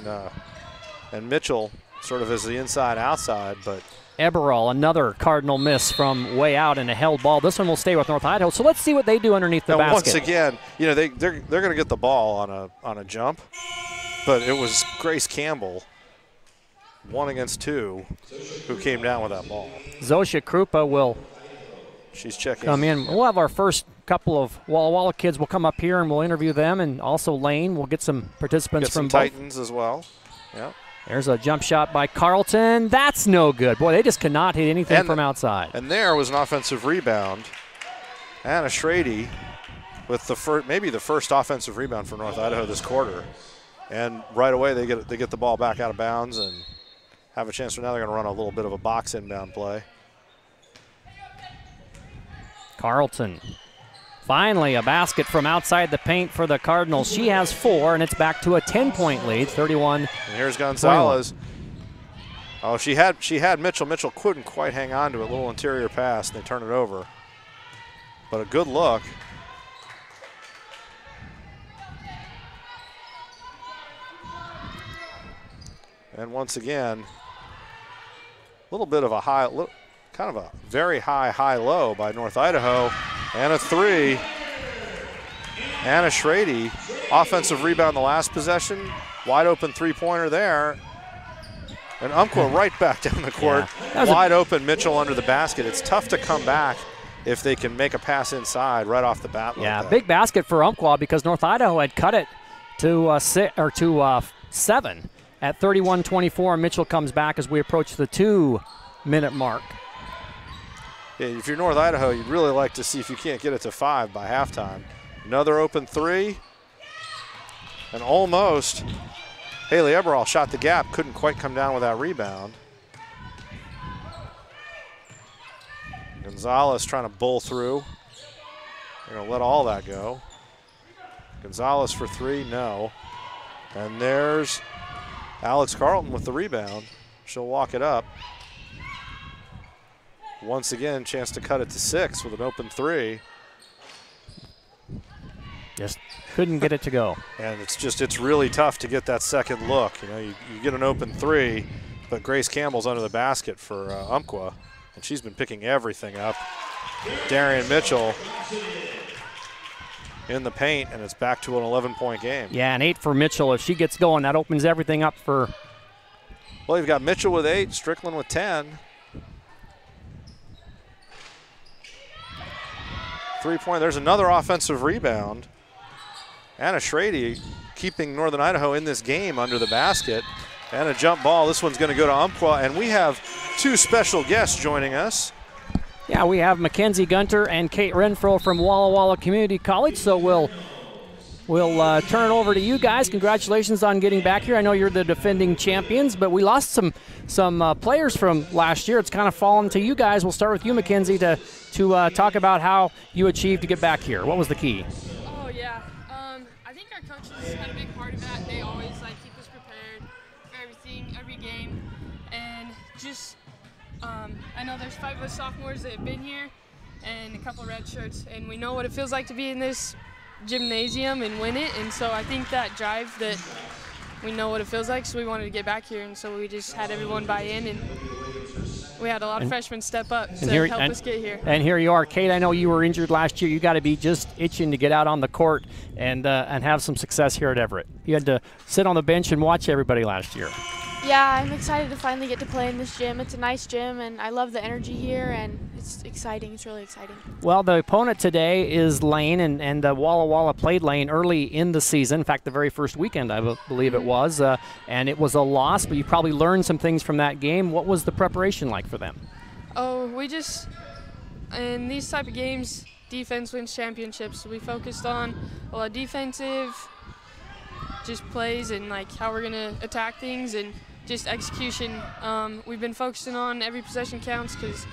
and Mitchell sort of as the inside-outside, but Eberall, another Cardinal miss from way out and a held ball. This one will stay with North Idaho. So let's see what they do underneath the basket. Once again, they're going to get the ball on a jump. But it was Grace Campbell, 1 against 2, who came down with that ball. Zosha Krupa will come in. We'll have our first couple of Walla Walla kids will come up here and we'll interview them, and also Lane. We'll get some participants from both. Titans as well. Yeah. There's a jump shot by Carlton. That's no good. Boy, they just cannot hit anything from outside. And there was an offensive rebound. Anna Schrady with maybe the first offensive rebound for North Idaho this quarter. And right away they get the ball back out of bounds and have a chance. So now they're going to run a little bit of a box inbound play. Carlton. Finally a basket from outside the paint for the Cardinals. She has 4, and it's back to a 10-point lead, 31. And here's Gonzalez. Oh, she had Mitchell. Mitchell couldn't quite hang on to it. A little interior pass, and they turn it over. But a good look. And once again, a little bit of a kind of a very high-low by North Idaho. And a 3. Anna Schrady, offensive rebound the last possession. Wide open 3-pointer there. And Umpqua right back down the court. Yeah, wide open, Mitchell under the basket. It's tough to come back if they can make a pass inside right off the bat. Yeah, big basket for Umpqua because North Idaho had cut it to 7 at 31-24. Mitchell comes back as we approach the 2-minute mark. Yeah, if you're North Idaho, you'd really like to see if you can't get it to 5 by halftime. Another open 3. And almost Haley Eberall shot the gap, couldn't quite come down with that rebound. Gonzalez trying to bull through. They're going to let all that go. Gonzalez for 3, no. And there's Alex Carlton with the rebound. She'll walk it up. Once again, chance to cut it to 6 with an open 3. Just couldn't get it to go. And it's really tough to get that second look. You get an open 3, but Grace Campbell's under the basket for Umpqua, and she's been picking everything up. Darian Mitchell in the paint, and it's back to an 11-point game. Yeah, and 8 for Mitchell. If she gets going, that opens everything up for. Well, you've got Mitchell with 8, Strickland with 10. 3-point. There's another offensive rebound. Anna Schrady keeping Northern Idaho in this game under the basket. And a jump ball. This one's going to go to Umpqua. And we have 2 special guests joining us. Yeah, we have Mackenzie Gunter and Kate Renfro from Walla Walla Community College. So we'll turn it over to you guys. Congratulations on getting back here. I know you're the defending champions, but we lost some players from last year. It's kind of fallen to you guys. We'll start with you, Mackenzie, to talk about how you achieved to get back here. What was the key? Oh, yeah. I think our coaches had a big part of that. They always keep us prepared for everything, every game. And just, I know there's 5 of us sophomores that have been here, and a couple red shirts, and we know what it feels like to be in this gymnasium and win it. And so I think that drive that we know what it feels like, so we wanted to get back here, and so we just had everyone buy in, and we had a lot of freshmen step up to help us get here. And here you are, Kate. I know you were injured last year. You got to be just itching to get out on the court and have some success here at Everett. You had to sit on the bench and watch everybody last year. Yeah, I'm excited to finally get to play in this gym. It's a nice gym, and I love the energy here, and it's exciting. It's really exciting. Well, the opponent today is Lane, and Walla Walla played Lane early in the season. In fact, the very first weekend, I believe it was, and it was a loss, but you probably learned some things from that game. What was the preparation like for them? Oh, we just, in these type of games, defense wins championships. So we focused on a lot of defensive just plays and like how we're going to attack things and just execution. We've been focusing on every possession counts, because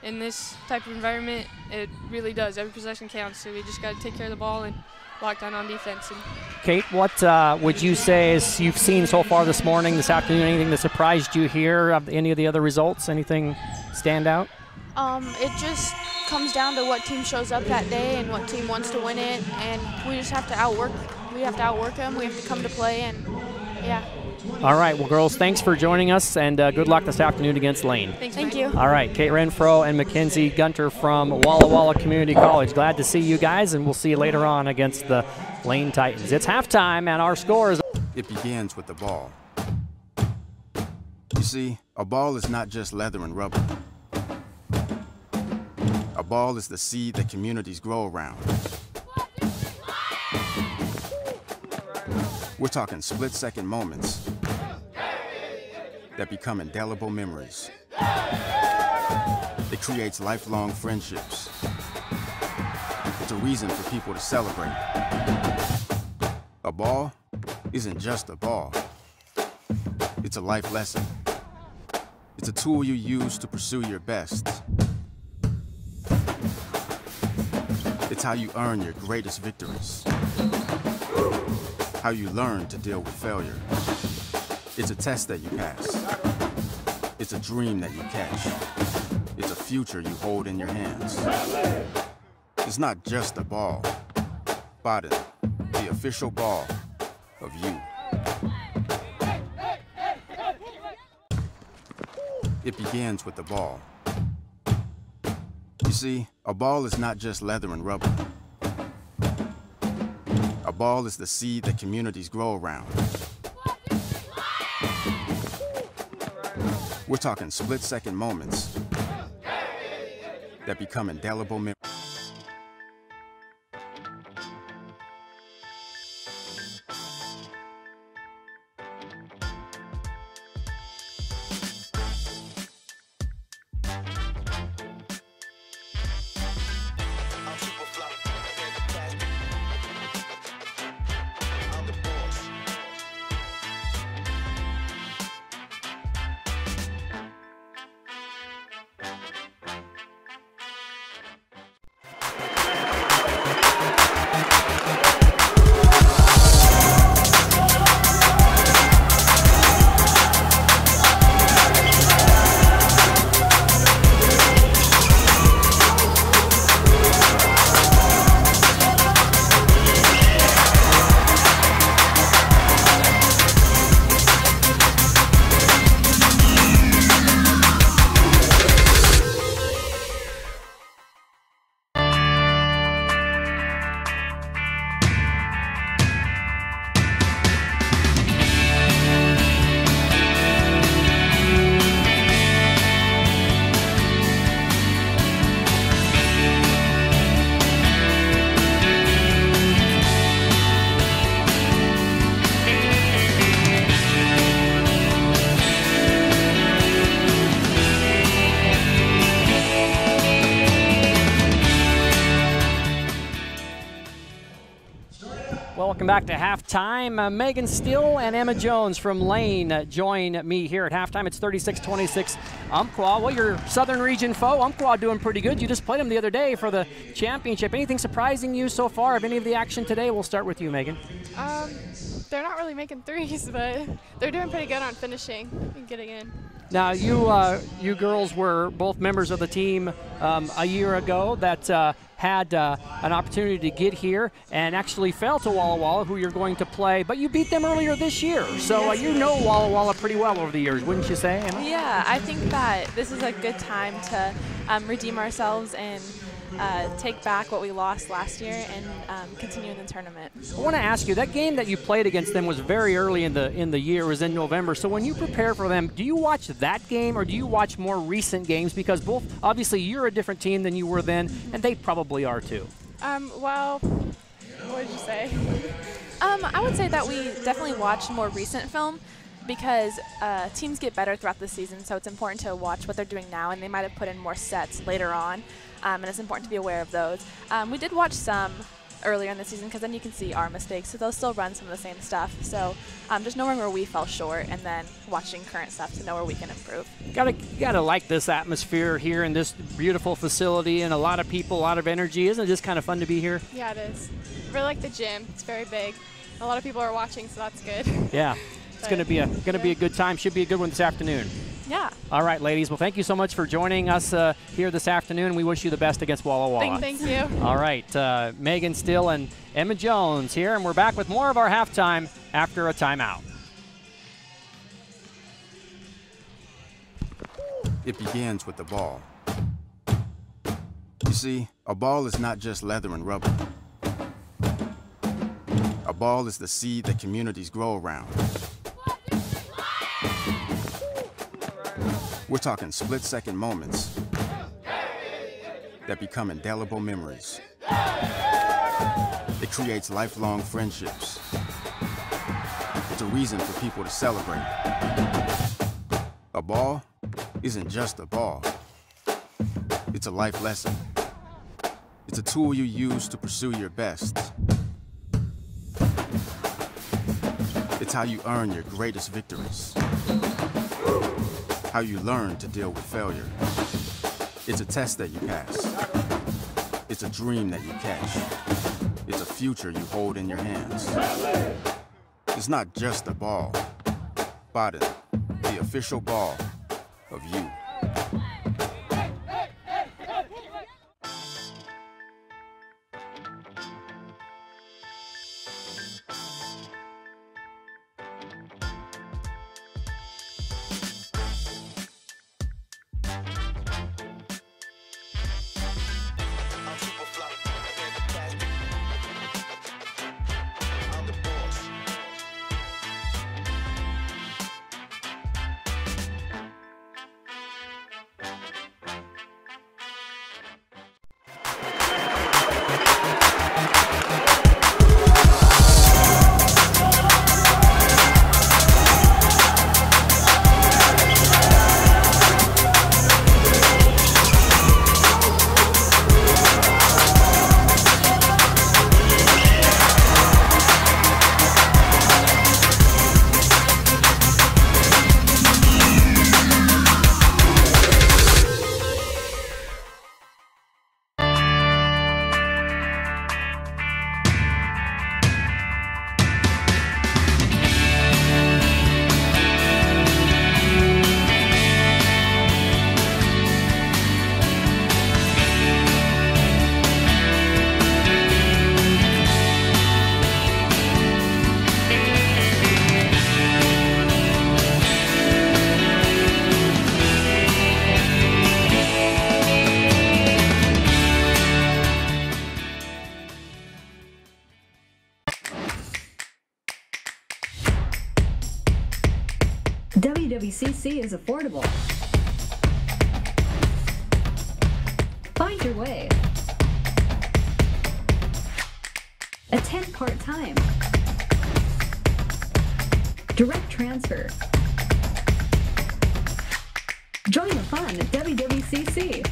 in this type of environment, it really does. Every possession counts, so we just got to take care of the ball and lock down on defense. And Kate, what would you say is you've seen so far this morning, this afternoon, anything that surprised you here, of any of the other results, anything stand out? It just comes down to what team shows up that day and what team wants to win it, and we just have to outwork. We have to outwork them. We have to come to play, and yeah. All right, well, girls, thanks for joining us, and good luck this afternoon against Lane. Thank you. All right, Kate Renfro and Mackenzie Gunter from Walla Walla Community College. Glad to see you guys, and we'll see you later on against the Lane Titans. It's halftime, and our score is... It begins with the ball. You see, a ball is not just leather and rubber. A ball is the seed that communities grow around. We're talking split-second moments that become indelible memories. It creates lifelong friendships. It's a reason for people to celebrate. A ball isn't just a ball. It's a life lesson. It's a tool you use to pursue your best. It's how you earn your greatest victories. How you learn to deal with failure. It's a test that you pass. It's a dream that you catch. It's a future you hold in your hands. It's not just a ball. Biden, the official ball of you. It begins with the ball. You see, a ball is not just leather and rubber. A ball is the seed that communities grow around. We're talking split-second moments that become indelible memories. Welcome back to halftime. Megan Still and Emma Jones from Lane join me here at halftime. It's 36-26 Umpqua. Well, your Southern Region foe, Umpqua, doing pretty good. You just played them the other day for the championship. Anything surprising you so far of any of the action today? We'll start with you, Megan. They're not really making threes, but they're doing pretty good on finishing and getting in. Now, you girls were both members of the team a year ago that had an opportunity to get here and actually fell to Walla Walla, who you're going to play, but you beat them earlier this year. So you know Walla Walla pretty well over the years, wouldn't you say, Emma? Yeah, I think that this is a good time to redeem ourselves and take back what we lost last year and continue in the tournament. I want to ask you, that game that you played against them was very early in the year. It was in November. So when you prepare for them, do you watch that game or do you watch more recent games? Because both, obviously, you're a different team than you were then, and they probably are too. Well, what did you say? I would say that we definitely watch more recent film because teams get better throughout the season, so it's important to watch what they're doing now, and they might have put in more sets later on. And it's important to be aware of those. We did watch some earlier in the season because then you can see our mistakes, so they'll still run some of the same stuff. So just knowing where we fell short and then watching current stuff to know where we can improve. You gotta like this atmosphere here in this beautiful facility and a lot of people, a lot of energy. Isn't it just kind of fun to be here? Yeah, it is. I really like the gym. It's very big. A lot of people are watching, so that's good. Yeah, it's gonna be a good time. Should be a good one this afternoon. Yeah. All right, ladies. Well, thank you so much for joining us here this afternoon. We wish you the best against Walla Walla. Thank you. All right. Megan Still and Emma Jones here, and we're back with more of our halftime after a timeout. It begins with the ball. You see, a ball is not just leather and rubber. A ball is the seed that communities grow around. We're talking split-second moments that become indelible memories. It creates lifelong friendships. It's a reason for people to celebrate. A ball isn't just a ball. It's a life lesson. It's a tool you use to pursue your best. It's how you earn your greatest victories. How you learn to deal with failure. It's a test that you pass. It's a dream that you catch. It's a future you hold in your hands. It's not just a ball. Baden, the official ball of you. WWCC is affordable. Find your way. Attend part-time. Direct transfer. Join the fun at WWCC.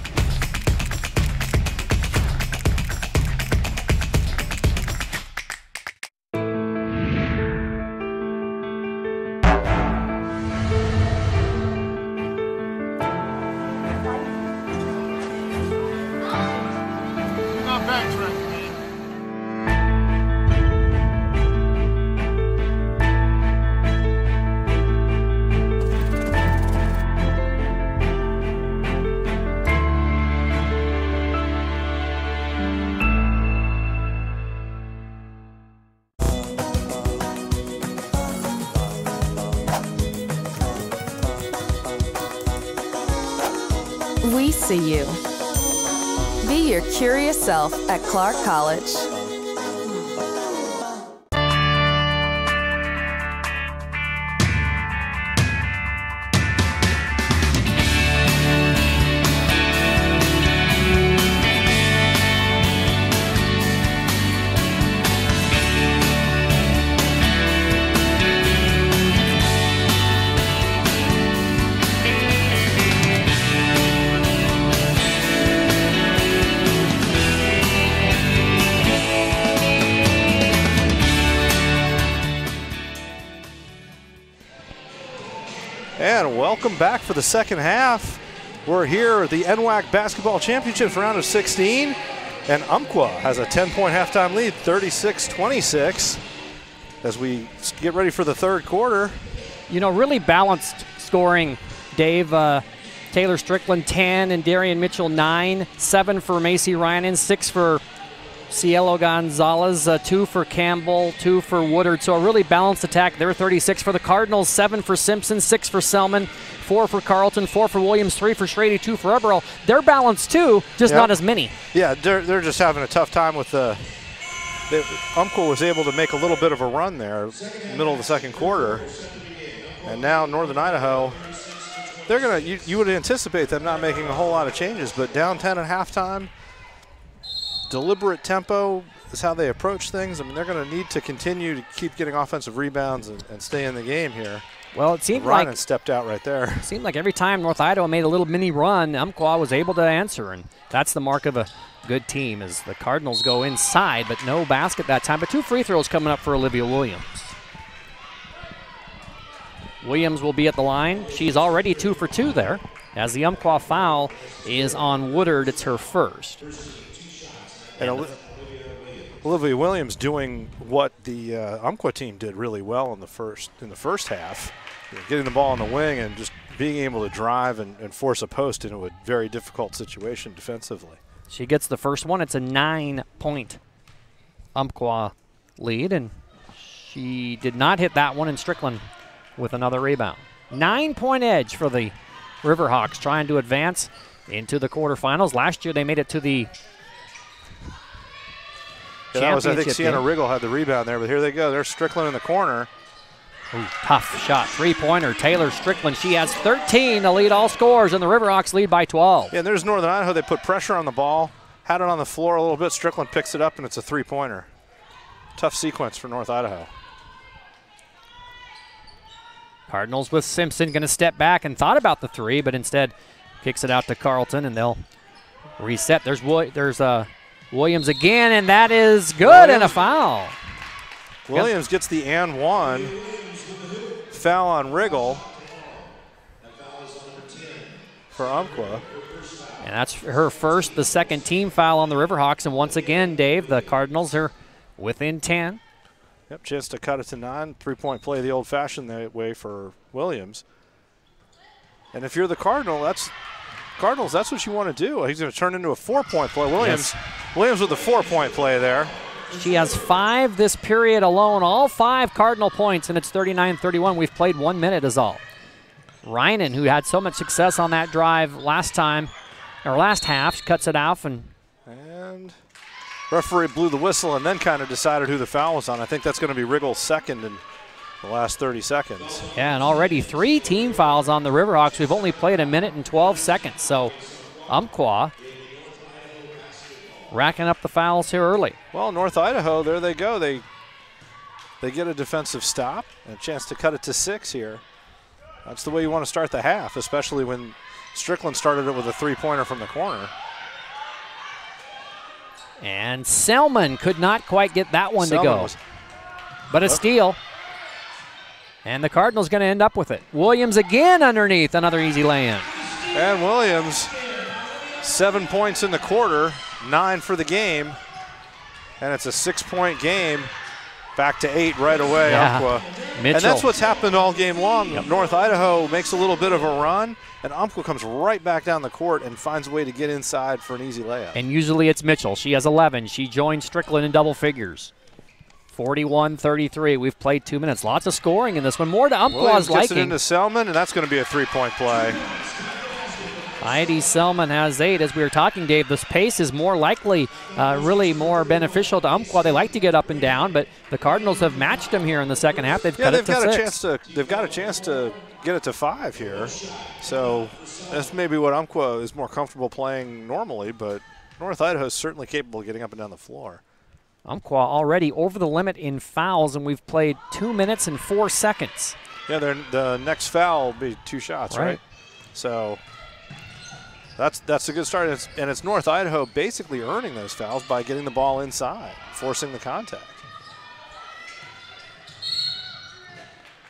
We see you. Be your curious self at Clark College. And welcome back for the second half. We're here at the NWAC Basketball Championships round of 16, and Umpqua has a 10-point halftime lead, 36-26, as we get ready for the third quarter. You know, really balanced scoring, Dave. Taylor Strickland 10 and Darian Mitchell 9, 7 for Macy Ryanen, 6 for Cielo Gonzalez, 2 for Campbell, 2 for Woodard. So a really balanced attack. They're 36 for the Cardinals, 7 for Simpson, 6 for Selman, 4 for Carlton, 4 for Williams, 3 for Schrady, 2 for Eberl. They're balanced too, just not as many. Yeah, they're just having a tough time with the. Umpqua was able to make a little bit of a run there, middle of the second quarter, and now Northern Idaho. They're gonna. You would anticipate them not making a whole lot of changes, but down 10 at halftime. Deliberate tempo is how they approach things. I mean, they're going to need to continue to keep getting offensive rebounds and stay in the game here. Well, it seemed Ryan like stepped out right there. It seemed like every time North Idaho made a little mini run, Umpqua was able to answer, and that's the mark of a good team. As the Cardinals go inside, but no basket that time. But 2 free throws coming up for Olivia Williams. Williams will be at the line. She's already 2 for 2 there. As the Umpqua foul is on Woodard, it's her first. And Olivia Williams doing what the Umpqua team did really well in the first half, getting the ball on the wing and just being able to drive and force a post into a very difficult situation defensively. She gets the first one. It's a 9-point Umpqua lead, and she did not hit that one, and Strickland with another rebound. 9-point edge for the Riverhawks, trying to advance into the quarterfinals. Last year they made it to the that was, I think, Sienna Riggle had the rebound there, but here they go. There's Strickland in the corner. Ooh, tough shot. 3-pointer. Taylor Strickland. She has 13 to lead all scores, and the Riverhawks lead by 12. Yeah, there's Northern Idaho. They put pressure on the ball, had it on the floor a little bit. Strickland picks it up, and it's a 3-pointer. Tough sequence for North Idaho. Cardinals with Simpson going to step back and thought about the 3, but instead kicks it out to Carlton, and they'll reset. There's Williams again, and that is good, and a foul. Williams gets the and one. Foul on Riggle for Umpqua. And that's her first, the second team foul on the Riverhawks. And once again, Dave, the Cardinals are within 10. Yep, chance to cut it to 9. 3-point play the old-fashioned way for Williams. And if you're the Cardinals, that's what you want to do. He's going to turn into a 4-point play. Williams with a 4-point play there. She has 5 this period alone, all 5 Cardinal points, and it's 39-31. We've played 1 minute is all. Ryanen, who had so much success on that drive last half, cuts it off. And referee blew the whistle and then kind of decided who the foul was on. I think that's going to be Riggle's second in the last 30 seconds. Yeah, and already 3 team fouls on the Riverhawks. We've only played 1 minute and 12 seconds. So Umpqua racking up the fouls here early. Well, North Idaho, there they go. They get a defensive stop and a chance to cut it to 6 here. That's the way you want to start the half, especially when Strickland started it with a 3-pointer from the corner. And Selman could not quite get that one to go. But a steal. And the Cardinals going to end up with it. Williams again underneath, another easy lay-in. And Williams, 7 points in the quarter, 9 for the game. And it's a 6-point game. Back to 8 right away, Umpqua. Mitchell. And that's what's happened all game long. Yep. North Idaho makes a little bit of a run, and Umpqua comes right back down the court and finds a way to get inside for an easy layup. And usually it's Mitchell. She has 11. She joined Strickland in double figures. 41-33. We've played 2 minutes. Lots of scoring in this one. More to Umpqua's liking. Williams gets it into Selman, and that's going to be a 3-point play. Heidi Selman has 8. As we were talking, Dave, this pace is more likely, really more beneficial to Umpqua. They like to get up and down, but the Cardinals have matched them here in the second half. They've cut it to 6. They've got a chance to get it to 5 here. So that's maybe what Umpqua is more comfortable playing normally, but North Idaho is certainly capable of getting up and down the floor. Umpqua already over the limit in fouls, and we've played 2 minutes and 4 seconds. Yeah, the next foul will be 2 shots, right? So that's a good start. And it's North Idaho basically earning those fouls by getting the ball inside, forcing the contact.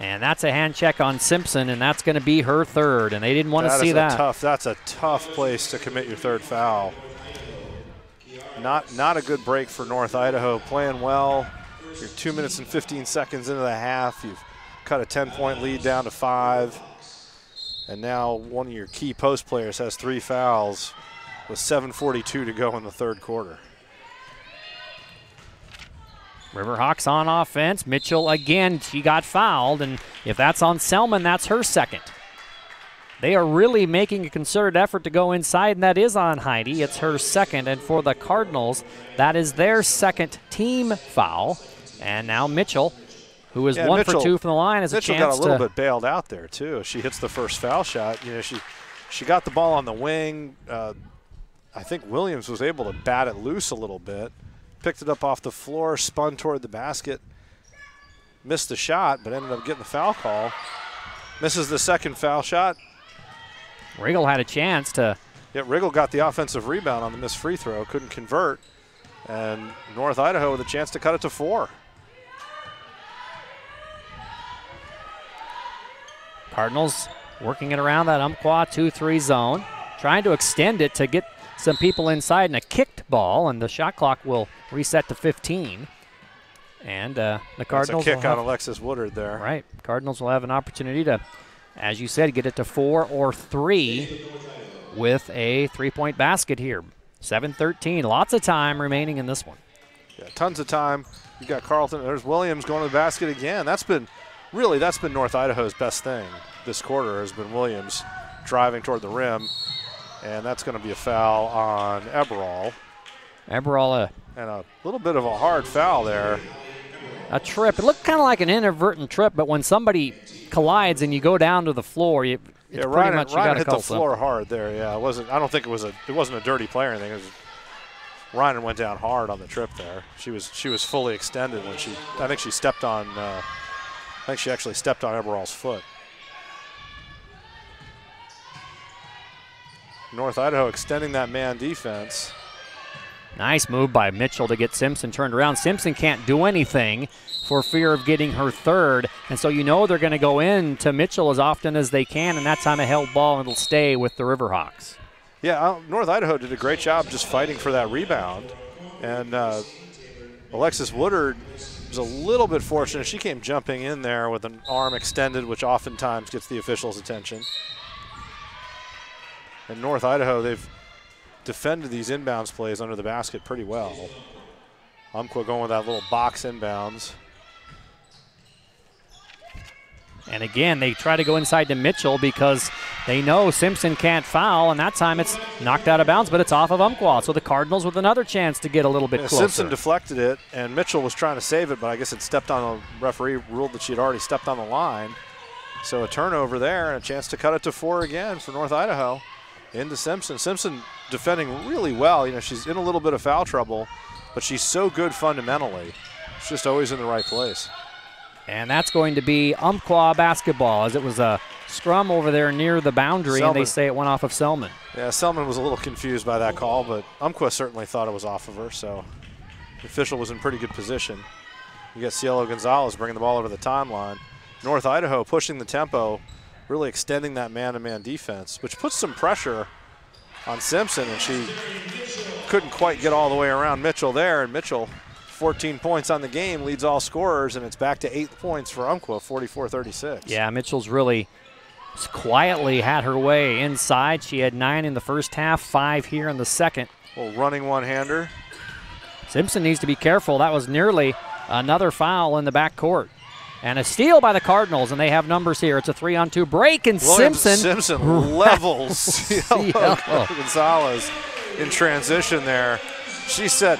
And that's a hand check on Simpson, and that's going to be her 3rd, and they didn't want to see that. That's a tough place to commit your 3rd foul. Not a good break for North Idaho. Playing well. You're 2 minutes and 15 seconds into the half. You've cut a 10-point lead down to 5. And now one of your key post players has 3 fouls with 7:42 to go in the 3rd quarter. Riverhawks on offense. Mitchell again, she got fouled, and if that's on Selman, that's her 2nd. They are really making a concerted effort to go inside, and that is on Heidi. It's her 2nd, and for the Cardinals, that is their 2nd team foul. And now Mitchell, who is 1 for 2 from the line, has a chance to... Mitchell got a little bit bailed out there, too. She hits the first foul shot. You know, she got the ball on the wing. I think Williams was able to bat it loose a little bit. Picked it up off the floor, spun toward the basket. Missed the shot, but ended up getting the foul call. Misses the 2nd foul shot. Riggle had a chance to... Yeah, Riggle got the offensive rebound on the missed free throw, couldn't convert. And North Idaho with a chance to cut it to 4. Cardinals working it around that Umpqua 2-3 zone, trying to extend it to get some people inside in a kicked ball, and the shot clock will reset to 15. And the Cardinals... That's a kick on Alexis Woodard there. Right. Cardinals will have an opportunity to, as you said, get it to 4 or 3 with a 3-point basket here. 7:13. Lots of time remaining in this one. Yeah, tons of time. You got Carlton. There's Williams going to the basket again. That's been North Idaho's best thing this quarter, has been Williams driving toward the rim. And that's going to be a foul on Eberall. Eberall, and a little bit of a hard foul there. A trip. It looked kind of like an inadvertent trip, but when somebody collides and you go down to the floor, it's pretty much you got to hit the floor hard there. Yeah, it wasn't. I don't think it wasn't a dirty play or anything. Ryan went down hard on the trip there. She was fully extended when I think she stepped on. I think she actually stepped on Eberall's foot. North Idaho extending that man defense. Nice move by Mitchell to get Simpson turned around. Simpson can't do anything for fear of getting her 3rd, and so you know they're going to go in to Mitchell as often as they can, and that time a held ball, and it'll stay with the Riverhawks. Yeah, North Idaho did a great job just fighting for that rebound, and Alexis Woodard was a little bit fortunate. She came jumping in there with an arm extended, which oftentimes gets the officials' attention. And North Idaho, they've defended these inbounds plays under the basket pretty well. Umpqua going with that little box inbounds. And again, they try to go inside to Mitchell because they know Simpson can't foul, and that time it's knocked out of bounds, but it's off of Umpqua. So the Cardinals with another chance to get a little bit closer. Simpson deflected it, and Mitchell was trying to save it, but I guess it stepped on the referee, ruled that she had already stepped on the line. So a turnover there and a chance to cut it to 4 again for North Idaho. Into Simpson. Simpson defending really well. You know, she's in a little bit of foul trouble, but she's so good fundamentally. She's just always in the right place. And that's going to be Umpqua basketball, as it was a scrum over there near the boundary, and they say it went off of Selman. Yeah, Selman was a little confused by that call, but Umpqua certainly thought it was off of her, so the official was in pretty good position. You got Cielo Gonzalez bringing the ball over the timeline. North Idaho pushing the tempo, really extending that man-to-man defense, which puts some pressure on Simpson, and she couldn't quite get all the way around Mitchell there, and Mitchell, 14 points on the game, leads all scorers, and it's back to 8 points for Umpqua, 44-36. Yeah, Mitchell's really quietly had her way inside. She had 9 in the first half, 5 here in the second. Well, running one-hander. Simpson needs to be careful. That was nearly another foul in the backcourt. And a steal by the Cardinals, and they have numbers here. It's a 3-on-2 break, and Simpson levels Gonzalez in transition there. She set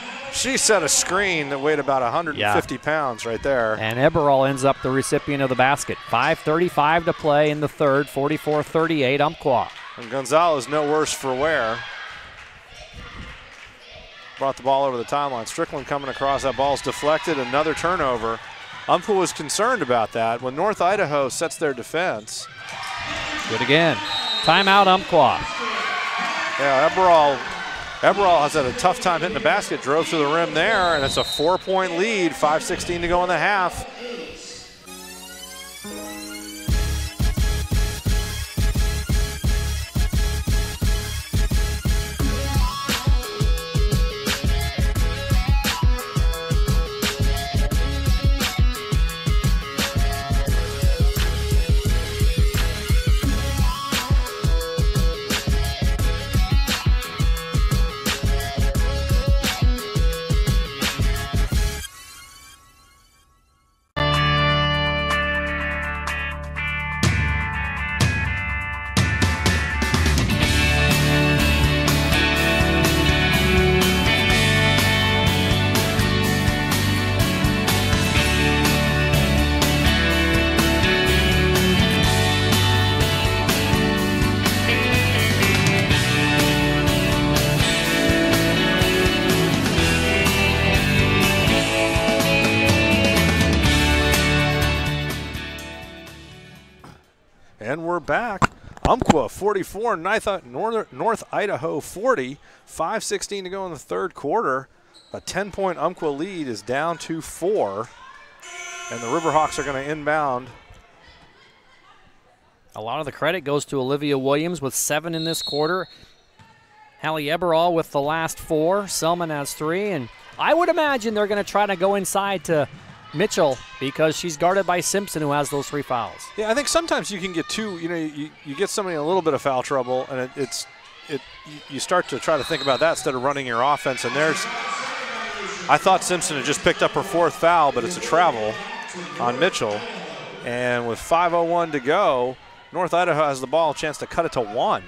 a screen that weighed about 150 pounds right there. And Eberl ends up the recipient of the basket. 5:35 to play in the third, 44-38 Umpqua. And Gonzalez no worse for wear. Brought the ball over the timeline. Strickland coming across. That ball's deflected. Another turnover. Umpqua was concerned about that. When North Idaho sets their defense. Good again. Timeout Umpqua. Yeah, Eberl has had a tough time hitting the basket. Drove to the rim there, and it's a 4-point lead. 5:16 to go in the half. And we're back. Umpqua 44, North Idaho 40. 5:16 to go in the third quarter. A 10-point Umpqua lead is down to 4. And the Riverhawks are going to inbound. A lot of the credit goes to Olivia Williams with 7 in this quarter. Hallie Eberl with the last 4. Selman has 3. And I would imagine they're going to try to go inside to Mitchell because she's guarded by Simpson, who has those 3 fouls. Yeah, I think sometimes you can get you get somebody in a little bit of foul trouble, and you start to try to think about that instead of running your offense. And I thought Simpson had just picked up her 4th foul, but it's a travel on Mitchell. And with 5:01 to go, North Idaho has the ball, a chance to cut it to 1.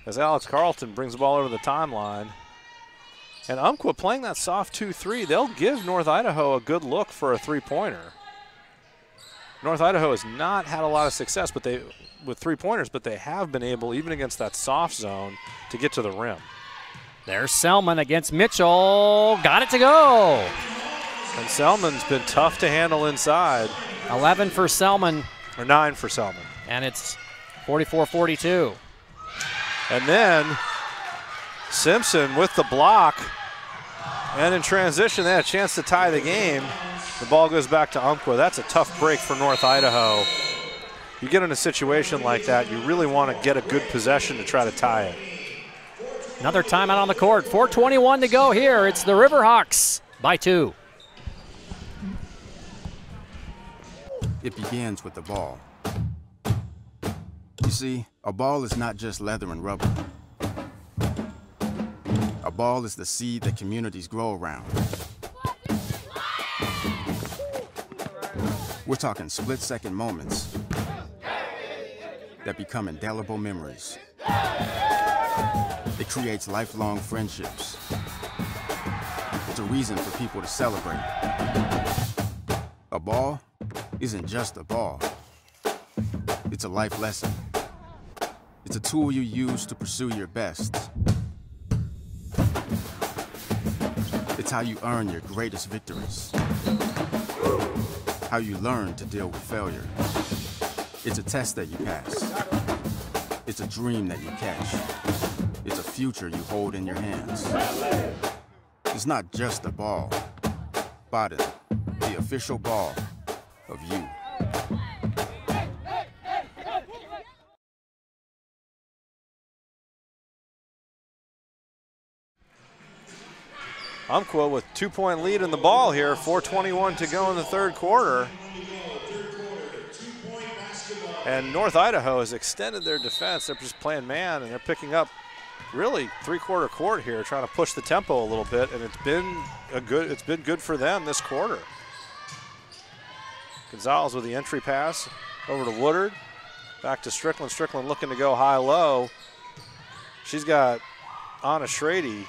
As Alex Carlton brings the ball over the timeline. And Umpqua playing that soft 2-3, they'll give North Idaho a good look for a 3-pointer. North Idaho has not had a lot of success with 3-pointers, but they have been able, even against that soft zone, to get to the rim. There's Selman against Mitchell. Got it to go. And Selman's been tough to handle inside. 11 for Selman. Or 9 for Selman. And it's 44-42. And then Simpson with the block, and in transition they had a chance to tie the game. The ball goes back to Umpqua. That's a tough break for North Idaho. You get in a situation like that, you really want to get a good possession to try to tie it. Another timeout on the court. 4:21 to go here. It's the Riverhawks by 2. It begins with the ball. You see, a ball is not just leather and rubber. A ball is the seed that communities grow around. We're talking split-second moments that become indelible memories. It creates lifelong friendships. It's a reason for people to celebrate. A ball isn't just a ball. It's a life lesson. It's a tool you use to pursue your best. It's how you earn your greatest victories. How you learn to deal with failure. It's a test that you pass. It's a dream that you catch. It's a future you hold in your hands. It's not just a ball, but the official ball of you. Umpqua with 2-point lead in the ball here, 4:21 to go in the third quarter. And North Idaho has extended their defense. They're just playing man, and they're picking up really 3/4 court here, trying to push the tempo a little bit, and it's been good for them this quarter. Gonzalez with the entry pass over to Woodard. Back to Strickland. Strickland looking to go high-low. She's got Anna Schrady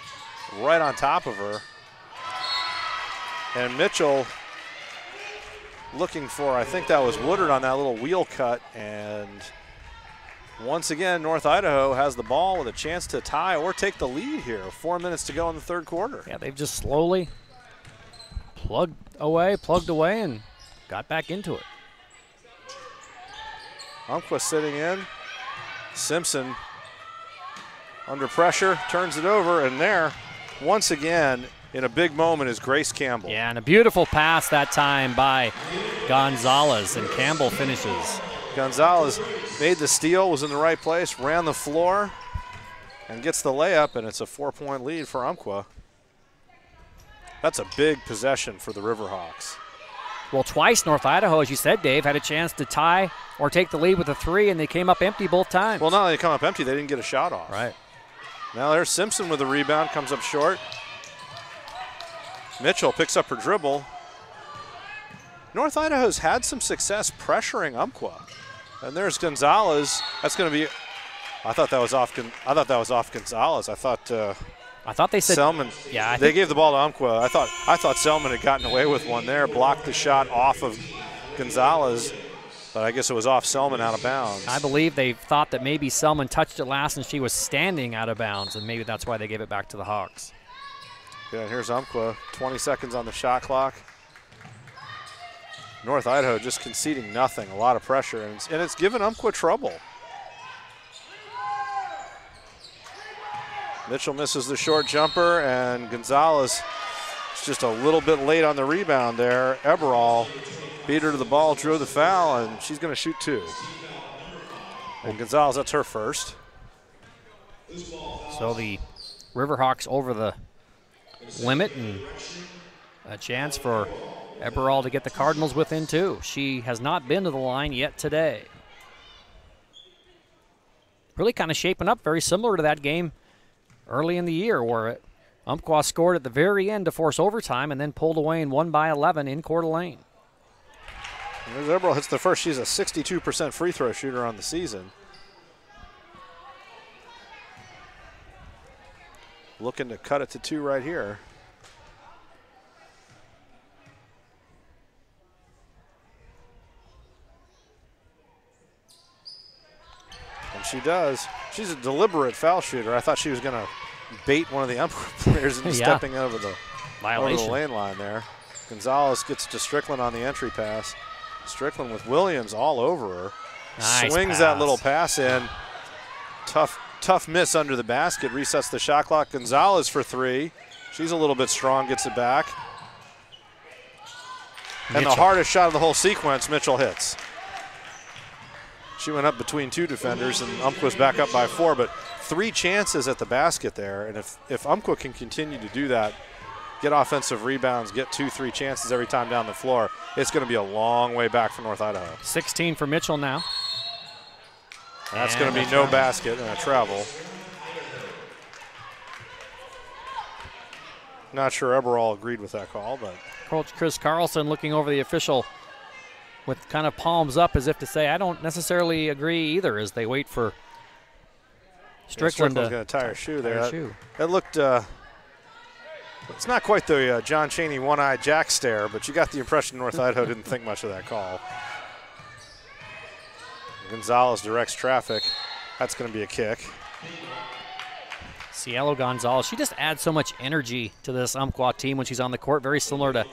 right on top of her. And Mitchell looking for, I think that was Woodard on that little wheel cut. And once again, North Idaho has the ball with a chance to tie or take the lead here. 4 minutes to go in the third quarter. Yeah, they've just slowly plugged away, and got back into it. Umpqua sitting in. Simpson under pressure, turns it over, and there, once again, in a big moment is Grace Campbell. Yeah, and a beautiful pass that time by Gonzalez, and Campbell finishes. Gonzalez made the steal, was in the right place, ran the floor, and gets the layup, and it's a 4-point lead for Umpqua. That's a big possession for the Riverhawks. Well, twice North Idaho, as you said, Dave, had a chance to tie or take the lead with a 3, and they came up empty both times. Well, not only they come up empty, they didn't get a shot off. Right. Now there's Simpson with the rebound, comes up short. Mitchell picks up her dribble. North Idaho's had some success pressuring Umpqua. And there's Gonzalez. That's going to be, I thought that was off Gonzalez. I thought they said Selman. Yeah, they gave the ball to Umpqua. I thought Selman had gotten away with one there, blocked the shot off of Gonzalez, but I guess it was off Selman out of bounds. I believe they thought that maybe Selman touched it last and she was standing out of bounds, and maybe that's why they gave it back to the Hawks. Yeah, here's Umpqua, 20 seconds on the shot clock. North Idaho just conceding nothing, a lot of pressure, and it's given Umpqua trouble. Mitchell misses the short jumper, and Gonzalez is just a little bit late on the rebound there. Eberall beat her to the ball, drew the foul, and she's going to shoot 2. And Gonzalez, that's her first. So the Riverhawks over the limit, and a chance for Eberall to get the Cardinals within 2. She has not been to the line yet today. Really kind of shaping up very similar to that game early in the year, where Umpqua scored at the very end to force overtime and then pulled away and won by 11 in Coeur d'Alene. Eberall hits the first. She's a 62% free throw shooter on the season. Looking to cut it to 2 right here. And she does. She's a deliberate foul shooter. I thought she was going to bait one of the Umpqua players into stepping over the lane line there. Gonzalez gets to Strickland on the entry pass. Strickland with Williams all over her. Nice Swings pass. that little pass in. Tough miss under the basket. Resets the shot clock. Gonzalez for 3. She's a little bit strong, gets it back. And the hardest shot of the whole sequence, Mitchell hits. She went up between 2 defenders, and Umpqua's back up by 4, but 3 chances at the basket there. And if Umpqua can continue to do that, get offensive rebounds, get 2-3 chances every time down the floor, it's going to be a long way back for North Idaho. 16 for Mitchell now. That's going to be no basket and a travel. Not sure Eberall agreed with that call, but. Coach Chris Carlson looking over the official with kind of palms up as if to say, I don't necessarily agree either, as they wait for Strickland Strickland's going to tie her shoe there. Shoe. That looked, it's not quite the John Chaney one-eye jack stare, but you got the impression North Idaho didn't think much of that call. Gonzalez directs traffic. That's going to be a kick. Cielo Gonzalez, she just adds so much energy to this Umpqua team when she's on the court, very similar to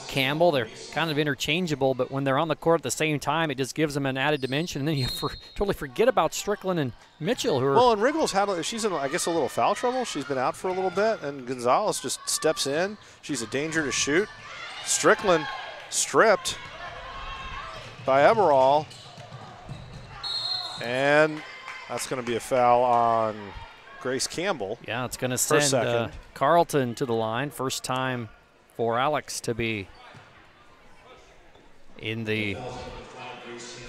Campbell. They're kind of interchangeable, but when they're on the court at the same time, it just gives them an added dimension. And then you totally forget about Strickland and Mitchell, who are. Well, and Riggles she's in, I guess, a little foul trouble. She's been out for a little bit, and Gonzalez just steps in. She's a danger to shoot. Strickland stripped by Eberall, and that's going to be a foul on Grace Campbell. Yeah, it's going to send Carlton to the line. First time for Alex to be in the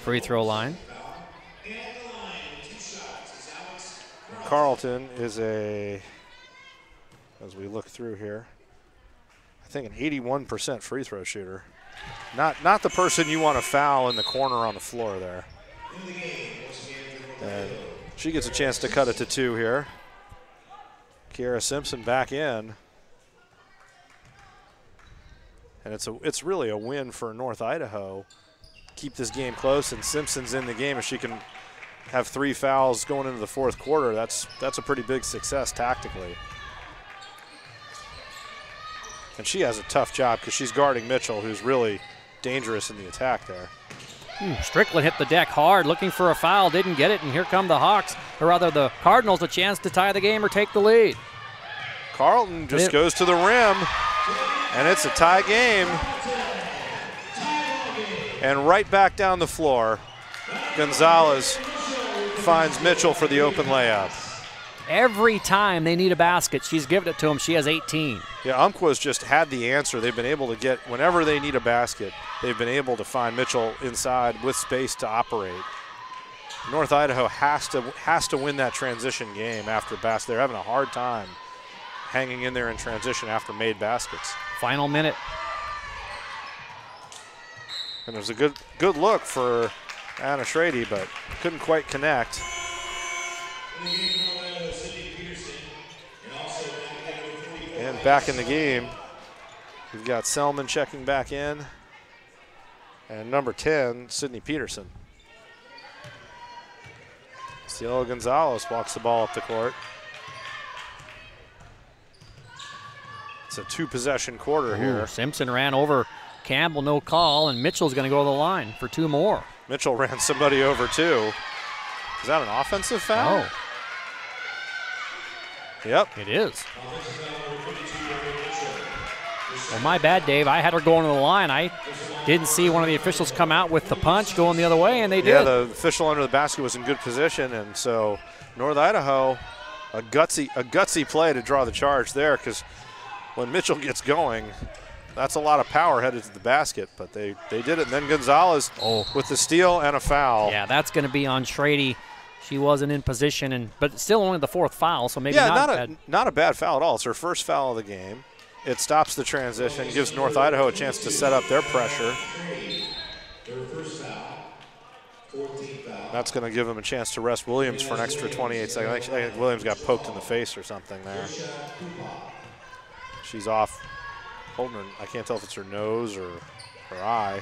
free throw line. Carlton is as we look through here, I think an 81% free throw shooter. Not the person you want to foul in the corner on the floor there. And she gets a chance to cut it to 2 here. Kiera Simpson back in. And it's really a win for North Idaho. Keep this game close, and Simpson's in the game. If she can have 3 fouls going into the 4th quarter, that's a pretty big success tactically. And she has a tough job because she's guarding Mitchell, who's really dangerous in the attack there. Strickland hit the deck hard, looking for a foul, didn't get it, and here come the Hawks, or rather the Cardinals, a chance to tie the game or take the lead. Carlton just goes to the rim, and it's a tie game. And right back down the floor, Gonzalez finds Mitchell for the open layup. Every time they need a basket, she's given it to him. She has 18. Yeah, Umpqua's just had the answer. They've been able to get, whenever they need a basket, they've been able to find Mitchell inside with space to operate. North Idaho has to win that transition game after basket. They're having a hard time hanging in there in transition after made baskets. Final minute. And there's a good look for Anna Schrady, but couldn't quite connect. And back in the game, we've got Selman checking back in, and number 10, Sydney Peterson. Cielo Gonzalez walks the ball up the court. It's a 2-possession quarter here. Simpson ran over Campbell, no call, and Mitchell's going to go to the line for 2 more. Mitchell ran somebody over too. Is that an offensive foul? Oh. Yep. It is. Well, my bad, Dave. I had her going to the line. I didn't see one of the officials come out with the punch going the other way, and they did. Yeah, the official under the basket was in good position, and so North Idaho, a gutsy play to draw the charge there, because when Mitchell gets going, that's a lot of power headed to the basket, but they did it. And then Gonzalez with the steal and a foul. Yeah, that's going to be on Schrady. She wasn't in position, but still only the 4th foul, so maybe not a bad foul at all. It's her first foul of the game. It stops the transition, gives North Idaho a chance to set up their pressure. That's going to give them a chance to rest Williams for an extra 28 seconds. I think Williams got poked in the face or something there. She's off. Holding her, I can't tell if it's her nose or her eye.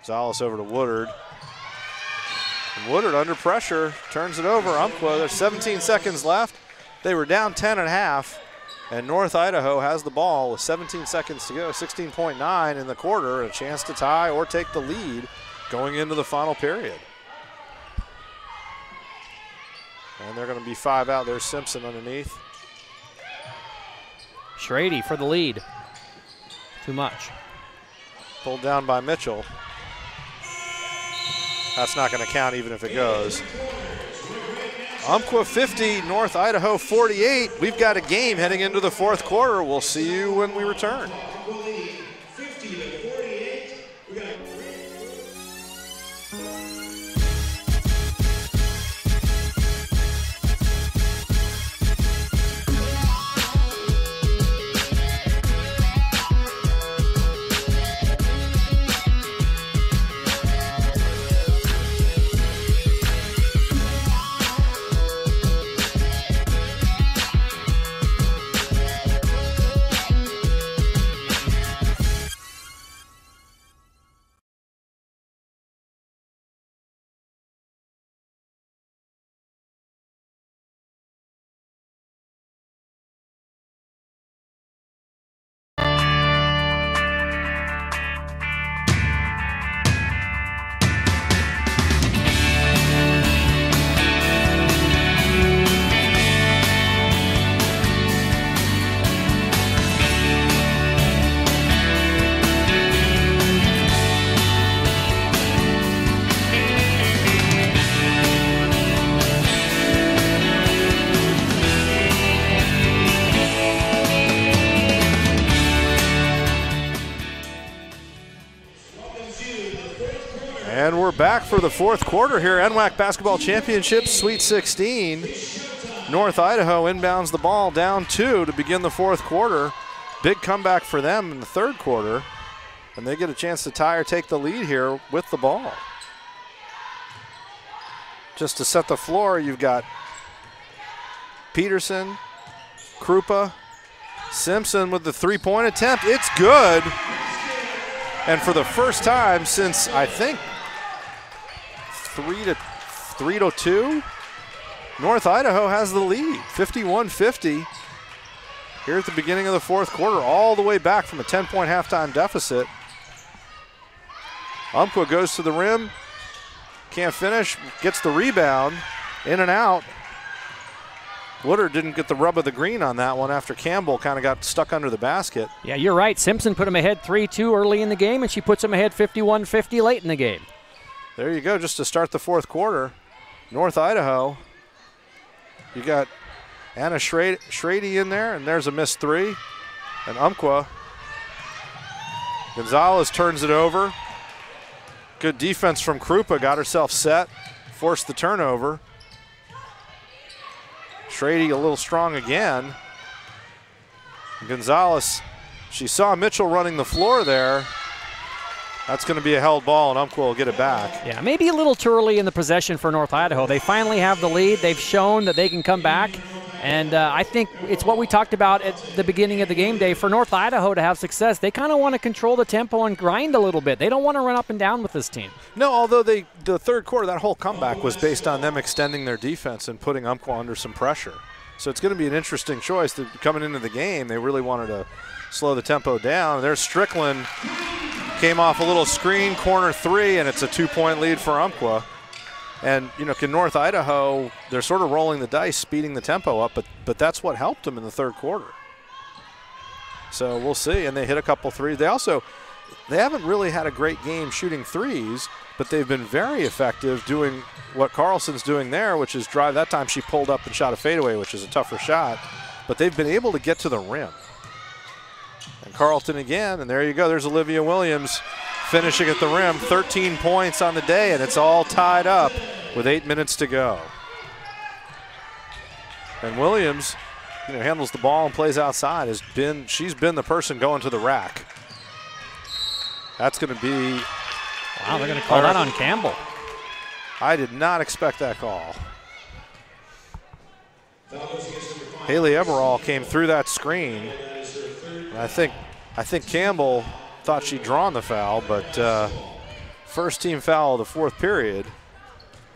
Gonzalez over to Woodard. And Woodard under pressure turns it over. Umpqua, there's 17 seconds left. They were down 10 at half, and North Idaho has the ball with 17 seconds to go, 16.9 in the quarter, and a chance to tie or take the lead going into the final period. And they're going to be 5 out. There's Simpson underneath. Schrady for the lead. Too much. Pulled down by Mitchell. That's not going to count even if it goes. Umpqua 50, North Idaho 48. We've got a game heading into the 4th quarter. We'll see you when we return. And we're back for the 4th quarter here. NWAC Basketball Championship, Sweet 16. North Idaho inbounds the ball down 2 to begin the 4th quarter. big comeback for them in the third quarter, and they get a chance to tie or take the lead here with the ball. Just to set the floor, you've got Peterson, Krupa, Simpson with the three-point attempt. It's good. And for the first time since, I think, 3-2, North Idaho has the lead, 51-50. Here at the beginning of the fourth quarter, all the way back from a 10-point halftime deficit. Umpqua goes to the rim, can't finish, gets the rebound, in and out. Woodard didn't get the rub of the green on that one after Campbell kind of got stuck under the basket. Yeah, you're right. Simpson put him ahead 3-2 early in the game, and she puts him ahead 51-50 late in the game. There you go, just to start the fourth quarter. North Idaho, you got Anna Schrady in there, and there's a missed three. And Umpqua, Gonzalez turns it over. Good defense from Krupa, got herself set, forced the turnover. Schrady a little strong again. Gonzalez, she saw Mitchell running the floor there. That's going to be a held ball, and Umpqua will get it back. Yeah, maybe a little too early in the possession for North Idaho. They finally have the lead. They've shown that they can come back. And I think it's what we talked about at the beginning of the game day. For North Idaho to have success, they kind of want to control the tempo and grind a little bit. They don't want to run up and down with this team. No, although the third quarter, that whole comeback was based on them extending their defense and putting Umpqua under some pressure. So it's going to be an interesting choice. That coming into the game, they really wanted to slow the tempo down. There's Strickland, came off a little screen, corner three, and it's a 2-point lead for Umpqua. And, you know, can North Idaho, they're sort of rolling the dice, speeding the tempo up, but that's what helped them in the third quarter. So we'll see, and they hit a couple threes. They haven't really had a great game shooting threes, but they've been very effective doing what Carlson's doing there, which is drive. That time she pulled up and shot a fadeaway, which is a tougher shot, but they've been able to get to the rim. And Carlton again, and there you go, there's Olivia Williams finishing at the rim, 13 points on the day, and it's all tied up with 8 minutes to go. And Williams, you know, handles the ball and plays outside. She's been the person going to the rack. That's going to be... Wow, they're going to call that on Campbell. I did not expect that call. Haley Everall came through that screen. And I think Campbell thought she'd drawn the foul, but first team foul of the fourth period,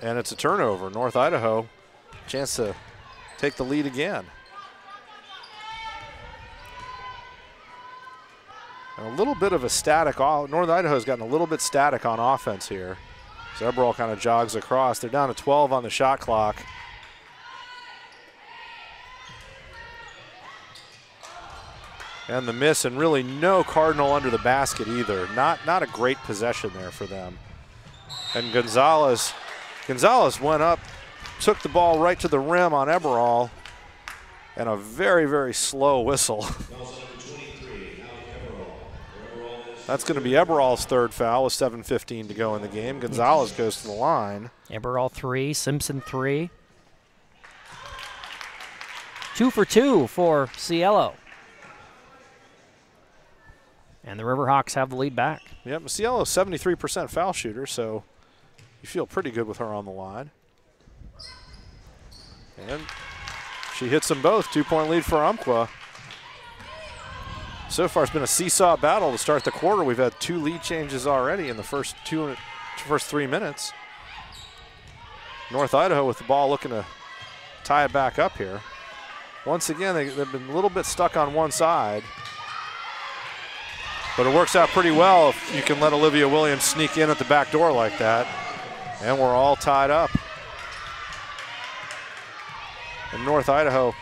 and it's a turnover. North Idaho, chance to take the lead again. And a little bit of a static. North Idaho's gotten a little bit static on offense here. So Eberall kind of jogs across. They're down to 12 on the shot clock. And the miss, and really no Cardinal under the basket either. Not a great possession there for them. And Gonzalez went up, took the ball right to the rim on Eberall, and a very, very slow whistle. That's going to be Eberall's third foul with 7:15 to go in the game. Gonzalez goes to the line. Eberall 3, Simpson 3. 2 for 2 for Cielo. And the Riverhawks have the lead back. Yep, Cielo's 73% foul shooter, so you feel pretty good with her on the line. And she hits them both. 2-point lead for Umpqua. So far, it's been a seesaw battle to start the quarter. We've had 2 lead changes already in the first 3 minutes. North Idaho with the ball looking to tie it back up here. Once again, they've been a little bit stuck on one side. But it works out pretty well if you can let Olivia Williams sneak in at the back door like that. And we're all tied up. And North Idaho,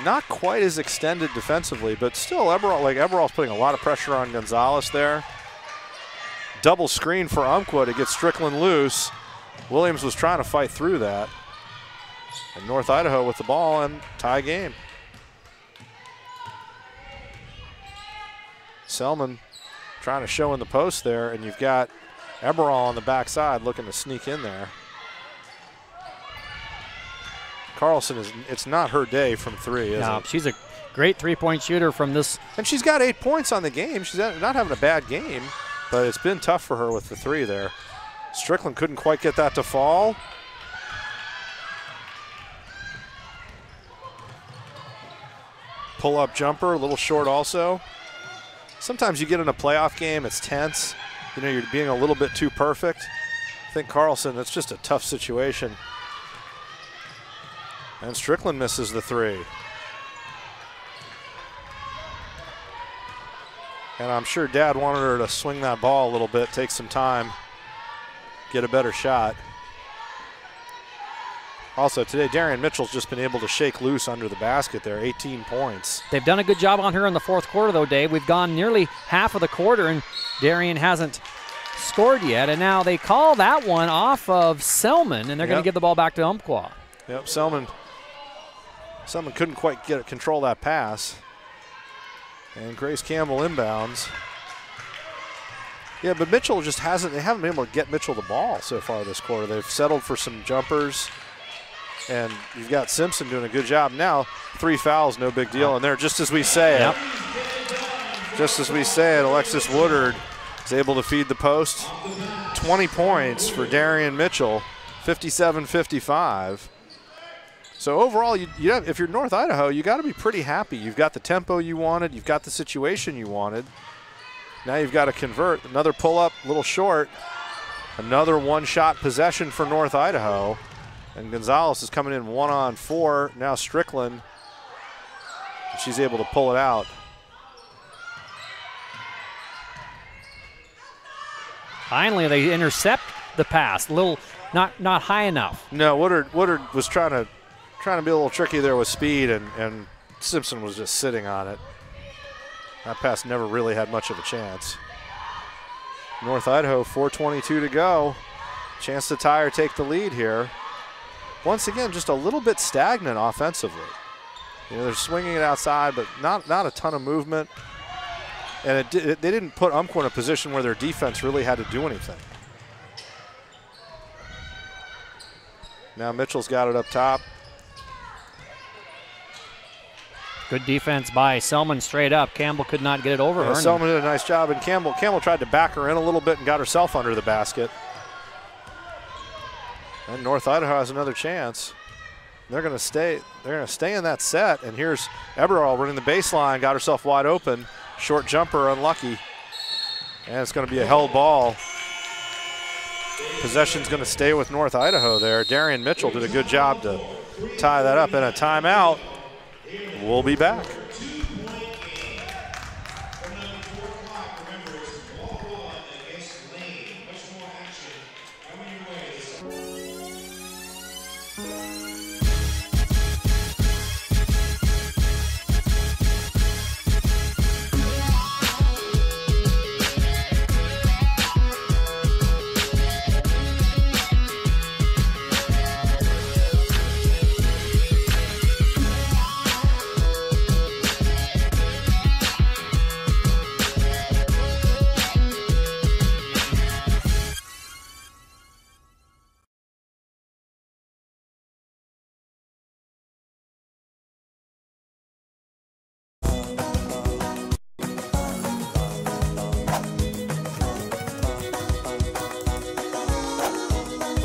not quite as extended defensively, but still Eberall's putting a lot of pressure on Gonzalez there. Double screen for Umpqua to get Strickland loose. Williams was trying to fight through that. And North Idaho with the ball and tie game. Selman trying to show in the post there, and you've got Eberall on the backside looking to sneak in there. Carlson, it's not her day from 3, is it? She's a great three-point shooter from this. And she's got 8 points on the game. She's not having a bad game, but it's been tough for her with the 3 there. Strickland couldn't quite get that to fall. Pull-up jumper, a little short also. Sometimes you get in a playoff game, it's tense. You know, you're being a little bit too perfect. I think Carlson, it's just a tough situation. And Strickland misses the 3. And I'm sure Dad wanted her to swing that ball a little bit, take some time, get a better shot. Also today, Darian Mitchell's just been able to shake loose under the basket there, 18 points. They've done a good job on her in the fourth quarter though, Dave. We've gone nearly half of the quarter and Darian hasn't scored yet. And now they call that one off of Selman and they're going to give the ball back to Umpqua. Yep, Selman couldn't quite control that pass. And Grace Campbell inbounds. Yeah, but Mitchell just they haven't been able to get Mitchell the ball so far this quarter. They've settled for some jumpers. And you've got Simpson doing a good job now. 3 fouls, no big deal. And there, just as we say it, Alexis Woodard is able to feed the post. 20 points for Darian Mitchell, 57-55. So overall, if you're North Idaho, you got to be pretty happy. You've got the tempo you wanted. You've got the situation you wanted. Now you've got to convert. Another pull-up, a little short. Another one-shot possession for North Idaho. And Gonzalez is coming in 1-on-4. Now Strickland. She's able to pull it out. Finally, they intercept the pass. A little, not high enough. No, Woodard was trying to be a little tricky there with speed, and Simpson was just sitting on it. That pass never really had much of a chance. North Idaho, 4:22 to go. Chance to tie or take the lead here. Once again, just a little bit stagnant offensively. You know, they're swinging it outside, but not a ton of movement. And they didn't put Umpqua in a position where their defense really had to do anything. Now Mitchell's got it up top. Good defense by Selman straight up. Campbell could not get it over her. Selman did a nice job, and Campbell tried to back her in a little bit and got herself under the basket. And North Idaho has another chance. They're going to stay in that set, and here's Eberall running the baseline, got herself wide open. Short jumper, unlucky. And it's going to be a held ball. Possession's going to stay with North Idaho there. Darian Mitchell did a good job to tie that up, and a timeout. We'll be back.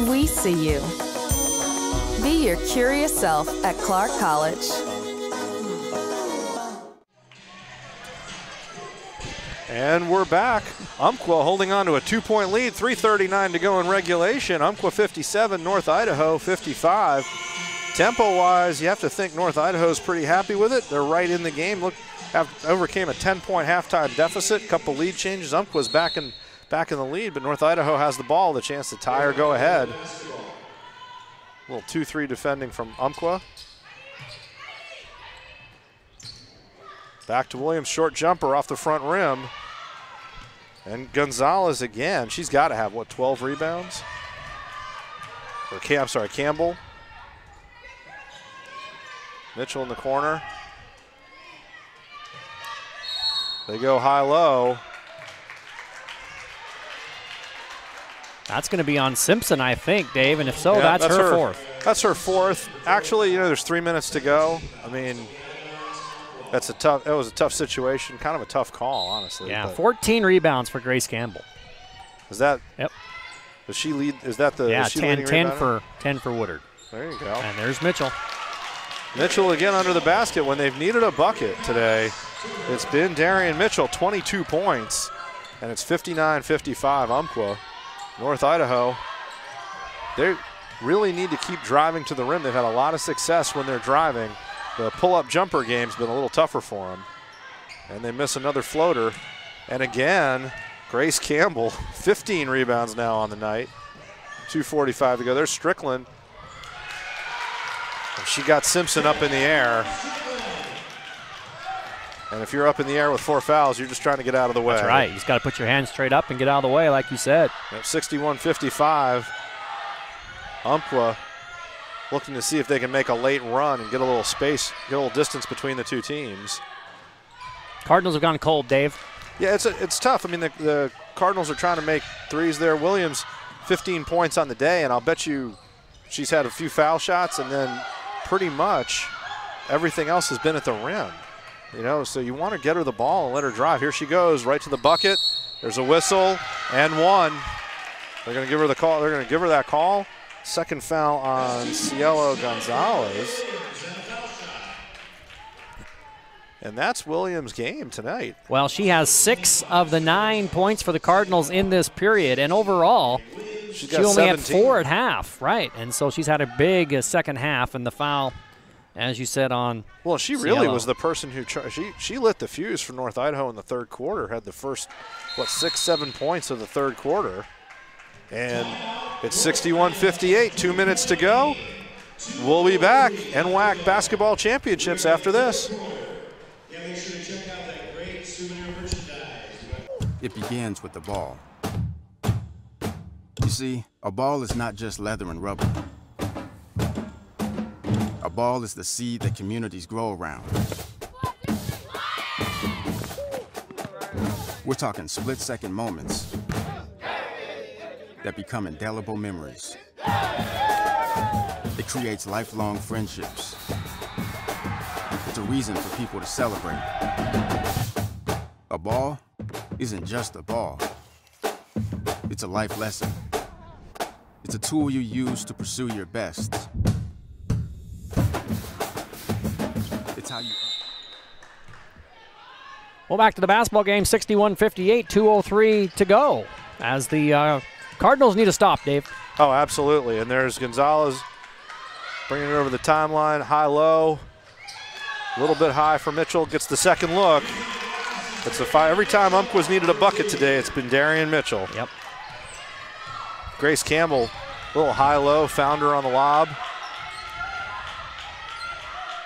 We see you. Be your curious self at Clark College. And we're back. Umpqua holding on to a 2-point lead, 3:39 to go in regulation. Umpqua 57, North Idaho 55. Tempo-wise, you have to think North Idaho's pretty happy with it. They're right in the game. Look, overcame a 10-point halftime deficit, a couple lead changes. Umpqua's back in the lead, but North Idaho has the ball, the chance to tie or go ahead. A little 2-3 defending from Umpqua. Back to Williams, short jumper off the front rim. And Gonzalez again, she's got to have, what, 12 rebounds? I'm sorry, Campbell. Mitchell in the corner. They go high-low. That's going to be on Simpson, I think, Dave, and if so, that's her fourth. That's her fourth. Actually, you know, there's 3 minutes to go. I mean, that was a tough situation, kind of a tough call, honestly. Yeah, 14 rebounds for Grace Campbell. Is that? Yep. Does she lead? Is that the? Yeah, is she 10 for Woodard. There you go. And there's Mitchell. Mitchell again under the basket when they've needed a bucket today. It's been Darian Mitchell, 22 points, and it's 59-55 Umpqua. North Idaho, they really need to keep driving to the rim. They've had a lot of success when they're driving. The pull-up jumper game's been a little tougher for them. And they miss another floater. And again, Grace Campbell, 15 rebounds now on the night. 2:45 to go. There's Strickland. And she got Simpson up in the air. And if you're up in the air with 4 fouls, you're just trying to get out of the way. That's right. You just got to put your hands straight up and get out of the way, like you said. At 61-55, Umpqua looking to see if they can make a late run and get a little space, get a little distance between the two teams. Cardinals have gone cold, Dave. Yeah, it's tough. I mean, the Cardinals are trying to make threes there. Williams, 15 points on the day, and I'll bet you she's had a few foul shots, and then pretty much everything else has been at the rim. You know, so you want to get her the ball and let her drive. Here she goes, right to the bucket. There's a whistle and one. They're going to give her the call. They're going to give her that call. Second foul on Cielo Gonzalez. And that's Williams' game tonight. Well, she has 6 of the 9 points for the Cardinals in this period, and overall, she only had 4 at half, right? And so she's had a big second half, and the foul, as you said, on Well, she really Cielo. was the person who she lit the fuse for North Idaho in the third quarter, had the first, 6-7 points of the third quarter. And it's 61-58, 2 minutes to go. We'll be back. NWAC basketball championships after this. It begins with the ball. You see, a ball is not just leather and rubber. A ball is the seed that communities grow around. We're talking split-second moments that become indelible memories. It creates lifelong friendships. It's a reason for people to celebrate. A ball isn't just a ball. It's a life lesson. It's a tool you use to pursue your best. It's how you... Well, back to the basketball game, 61-58, 2:03 to go, as the Cardinals need a stop, Dave. Oh, absolutely. And there's Gonzalez bringing it over the timeline, high-low. A little bit high for Mitchell, gets the second look. It's a fire. Every time Umpqua's needed a bucket today, it's been Darian Mitchell. Yep. Grace Campbell, a little high-low, found her on the lob.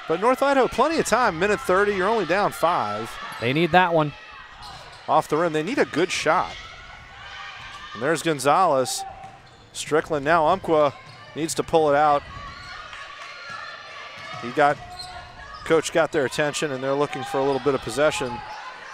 But North Idaho, plenty of time, minute 30, you're only down 5. They need that one. Off the rim, they need a good shot. And there's Gonzalez. Strickland now, Umpqua needs to pull it out. Coach got their attention, and they're looking for a little bit of possession.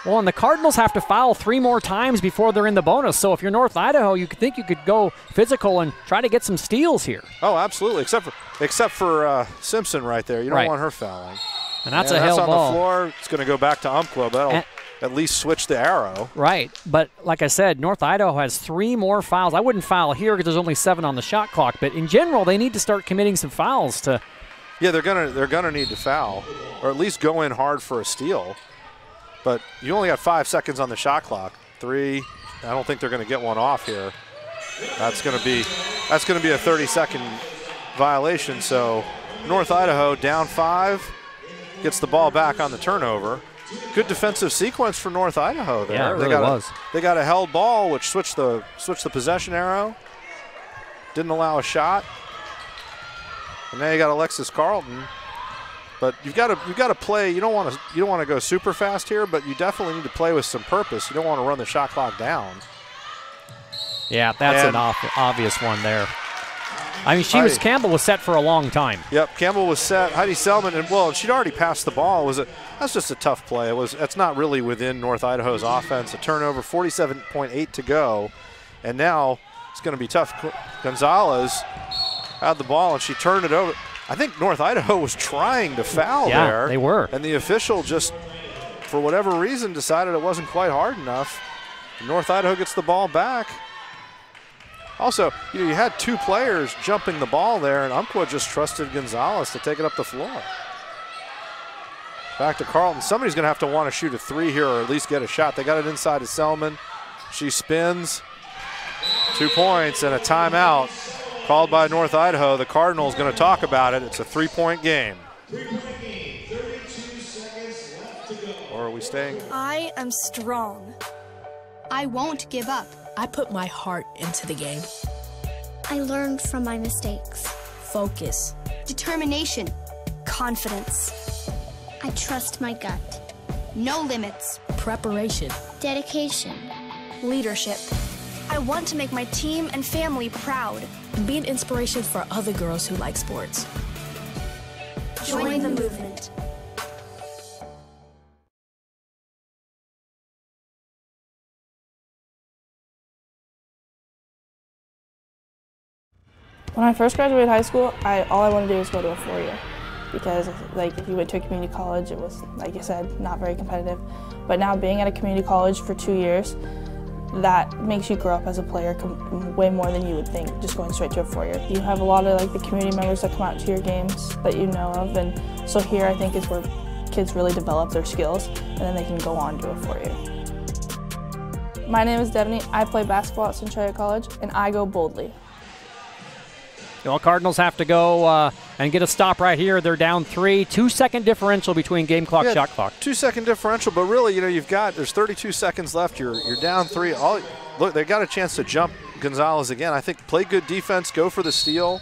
Well, and the Cardinals have to foul 3 more times before they're in the bonus. So if you're North Idaho, you could think you could go physical and try to get some steals here. Oh, absolutely, except for Simpson right there. You don't want her fouling. And that's a hell ball. That's on the floor. It's going to go back to Umpqua, but that'll at least switch the arrow. Right, but like I said, North Idaho has 3 more fouls. I wouldn't foul here because there's only 7 on the shot clock, but in general, they need to start committing some fouls to... Yeah, they're gonna need to foul, or at least go in hard for a steal. But you only got 5 seconds on the shot clock. 3. I don't think they're going to get one off here. That's going to be a 30-second violation. So North Idaho down 5, gets the ball back on the turnover. Good defensive sequence for North Idaho there. Yeah, it really was. They got a held ball, which switched the possession arrow. Didn't allow a shot. And now you got Alexis Carlton. But you've got to play. You don't want to go super fast here, but you definitely need to play with some purpose. You don't want to run the shot clock down. Yeah, that's an obvious one there. I mean, Campbell was set for a long time. Yep, Campbell was set. Heidi Selman, and she'd already passed the ball. That's just a tough play. That's not really within North Idaho's offense. A turnover, 47.8 to go, and now It's going to be tough. Gonzalez had the ball, and she turned it over. I think North Idaho was trying to foul there. Yeah, they were. And the official just, for whatever reason, decided it wasn't quite hard enough. North Idaho gets the ball back. Also, you had 2 players jumping the ball there, and Umpqua just trusted Gonzalez to take it up the floor. Back to Carlton. Somebody's going to have to want to shoot a 3 here or at least get a shot. They got it inside to Selman. She spins. 2 points and a timeout called by North Idaho. The Cardinals going to talk about it. It's a 3-point game. 32 seconds left to go. Or are we staying? I am strong. I won't give up. I put my heart into the game. I learned from my mistakes. Focus. Determination. Confidence. I trust my gut. No limits. Preparation. Dedication. Leadership. I want to make my team and family proud. Be an inspiration for other girls who like sports. Join the movement. When I first graduated high school, all I wanted to do was go to a 4-year, because if you went to a community college, it was, like I said, not very competitive. But now being at a community college for 2 years, that makes you grow up as a player way more than you would think just going straight to a 4-year. You have a lot of the community members that come out to your games that you know of, and so here I think is where kids really develop their skills, and then they can go on to a 4-year. My name is Devaney. I play basketball at Centralia College, and I go boldly. Well, Cardinals have to go and get a stop right here. They're down 3. 2-second differential between game clock, shot clock. 2-second differential, but really, there's 32 seconds left. You're down 3. Look, they got a chance to jump Gonzalez again. I think play good defense, go for the steal.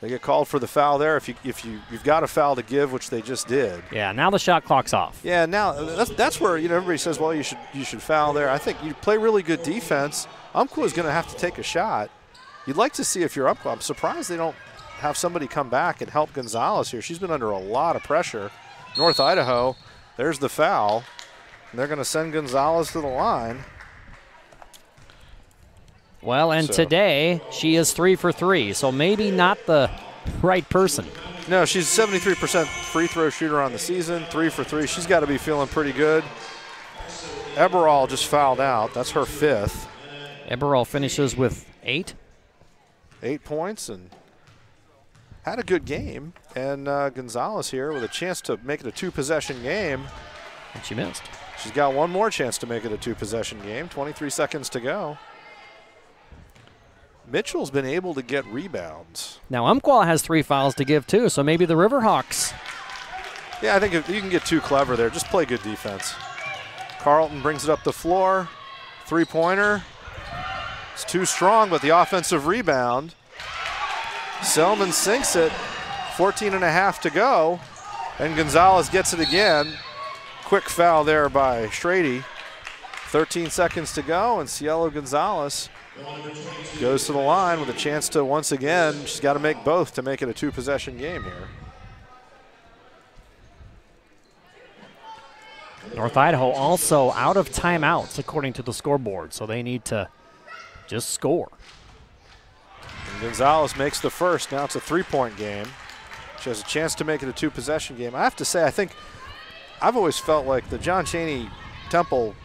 They get called for the foul there. If you've got a foul to give, which they just did. Yeah, now the shot clock's off. Yeah, now that's where everybody says, well, you should foul there. I think you play really good defense. Umpqua is going to have to take a shot. You'd like to see if you're Umpqua. I'm surprised they don't have somebody come back and help Gonzalez here. She's been under a lot of pressure. North Idaho, there's the foul. And they're going to send Gonzalez to the line. Well, and today she is 3 for 3, so maybe not the right person. No, she's 73% free throw shooter on the season, 3 for 3. She's got to be feeling pretty good. Eberall just fouled out. That's her 5th. Eberall finishes with 8. 8 points and had a good game. And Gonzalez here with a chance to make it a 2-possession game. And she missed. She's got one more chance to make it a 2-possession game. 23 seconds to go. Mitchell's been able to get rebounds. Now Umpqua has 3 fouls to give too, so maybe the Riverhawks. Yeah, I think if you can get too clever there, just play good defense. Carlton brings it up the floor. 3-pointer. It's too strong, but the offensive rebound. Selman sinks it. 14.5 to go. And Gonzalez gets it again. Quick foul there by Strady. 13 seconds to go, and Cielo Gonzalez goes to the line with a chance to, once again, she's got to make both to make it a 2-possession game here. North Idaho also out of timeouts according to the scoreboard, so they need to just score. And Gonzalez makes the first. Now it's a 3-point game. She has a chance to make it a 2-possession game. I have to say, I think I've always felt like the John Chaney Temple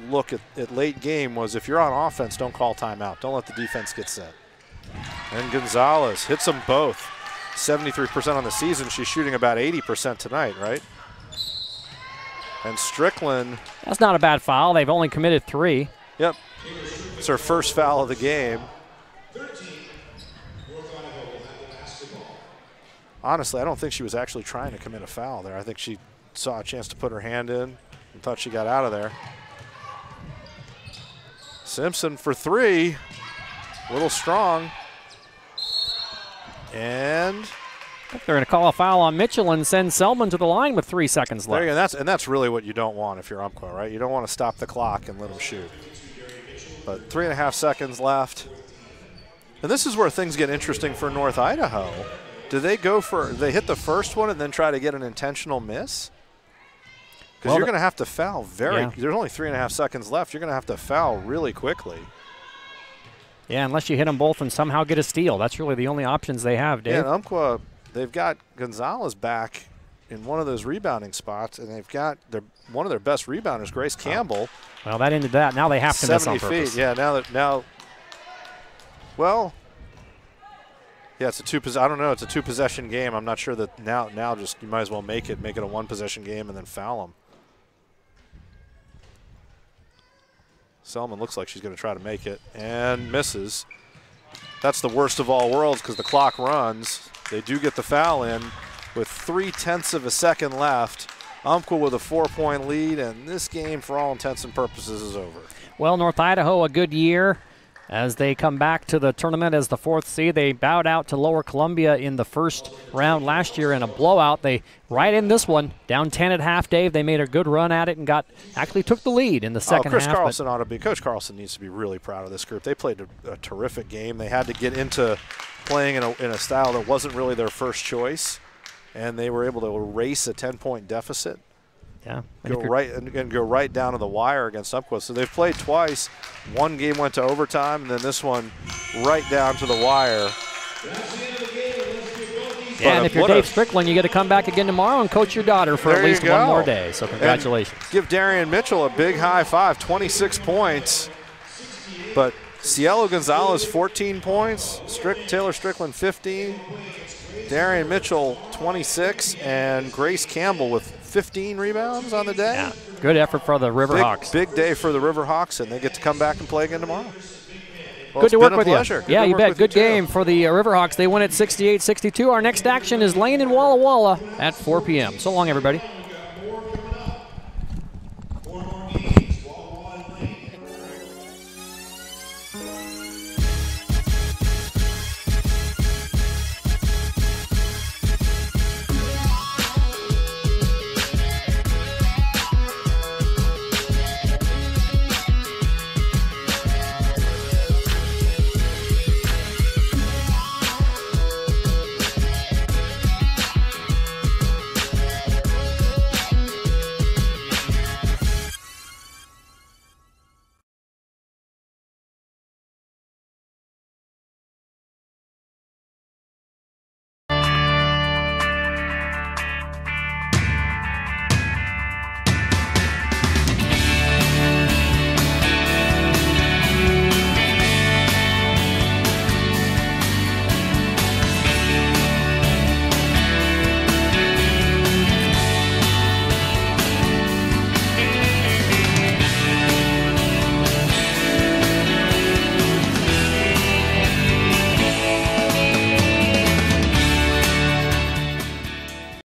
look at late game was, if you're on offense, don't call timeout. Don't let the defense get set. And Gonzalez hits them both. 73% on the season. She's shooting about 80% tonight, right? And Strickland. That's not a bad foul. They've only committed 3. Yep. It's her first foul of the game. Honestly, I don't think she was actually trying to commit a foul there. I think she saw a chance to put her hand in and thought she got out of there. Simpson for 3. A little strong. And they're going to call a foul on Mitchell and send Selman to the line with 3 seconds left. There you go. And that's really what you don't want if you're Umpqua, right? You don't want to stop the clock and let them shoot. But 3.5 seconds left. And this is where things get interesting for North Idaho. Do they they hit the first one and then try to get an intentional miss? Because you're going to have to foul there's only 3.5 seconds left. You're going to have to foul really quickly. Yeah, unless you hit them both and somehow get a steal. That's really the only options they have, Dave. Yeah, and Umpqua, they've got Gonzalez back in one of those rebounding spots, and they've got one of their best rebounders, Grace Campbell. Well, that ended that. Now they have to miss on purpose. 70 feet. Yeah, well, yeah, it's I don't know. It's a 2-possession game. I'm not sure that now just you might as well make it a 1-possession game and then foul them. Selman looks like she's going to try to make it and misses. That's the worst of all worlds because the clock runs. They do get the foul in with 0.3 of a second left. Umpqua with a 4-point lead, and this game, for all intents and purposes, is over. Well, North Idaho, a good year as they come back to the tournament as the 4th seed. They bowed out to Lower Columbia in the first round last year in a blowout. They right in this one, down 10 at half, Dave. They made a good run at it and actually took the lead in the second Coach half. Coach Carlson needs to be really proud of this group. They played a terrific game. They had to get into playing in a style that wasn't really their first choice, and they were able to erase a 10-point deficit. Yeah, go right down to the wire against Umpqua. So they've played twice. One game went to overtime, and then this one right down to the wire. Yeah, and if you're Dave Strickland, you get to come back again tomorrow and coach your daughter for at least one more day. So congratulations. And give Darian Mitchell a big high five, 26 points. But Cielo Gonzalez, 14 points. Taylor Strickland, 15. Darian Mitchell, 26. And Grace Campbell with 15 rebounds on the day. Yeah, good effort for the Riverhawks. Big day for the Riverhawks, and they get to come back and play again tomorrow. Well, good to work with you. Good yeah, you bet. Good game for the Riverhawks. They win at 68-62. Our next action is Lane and Walla Walla at 4 p.m. So long, everybody.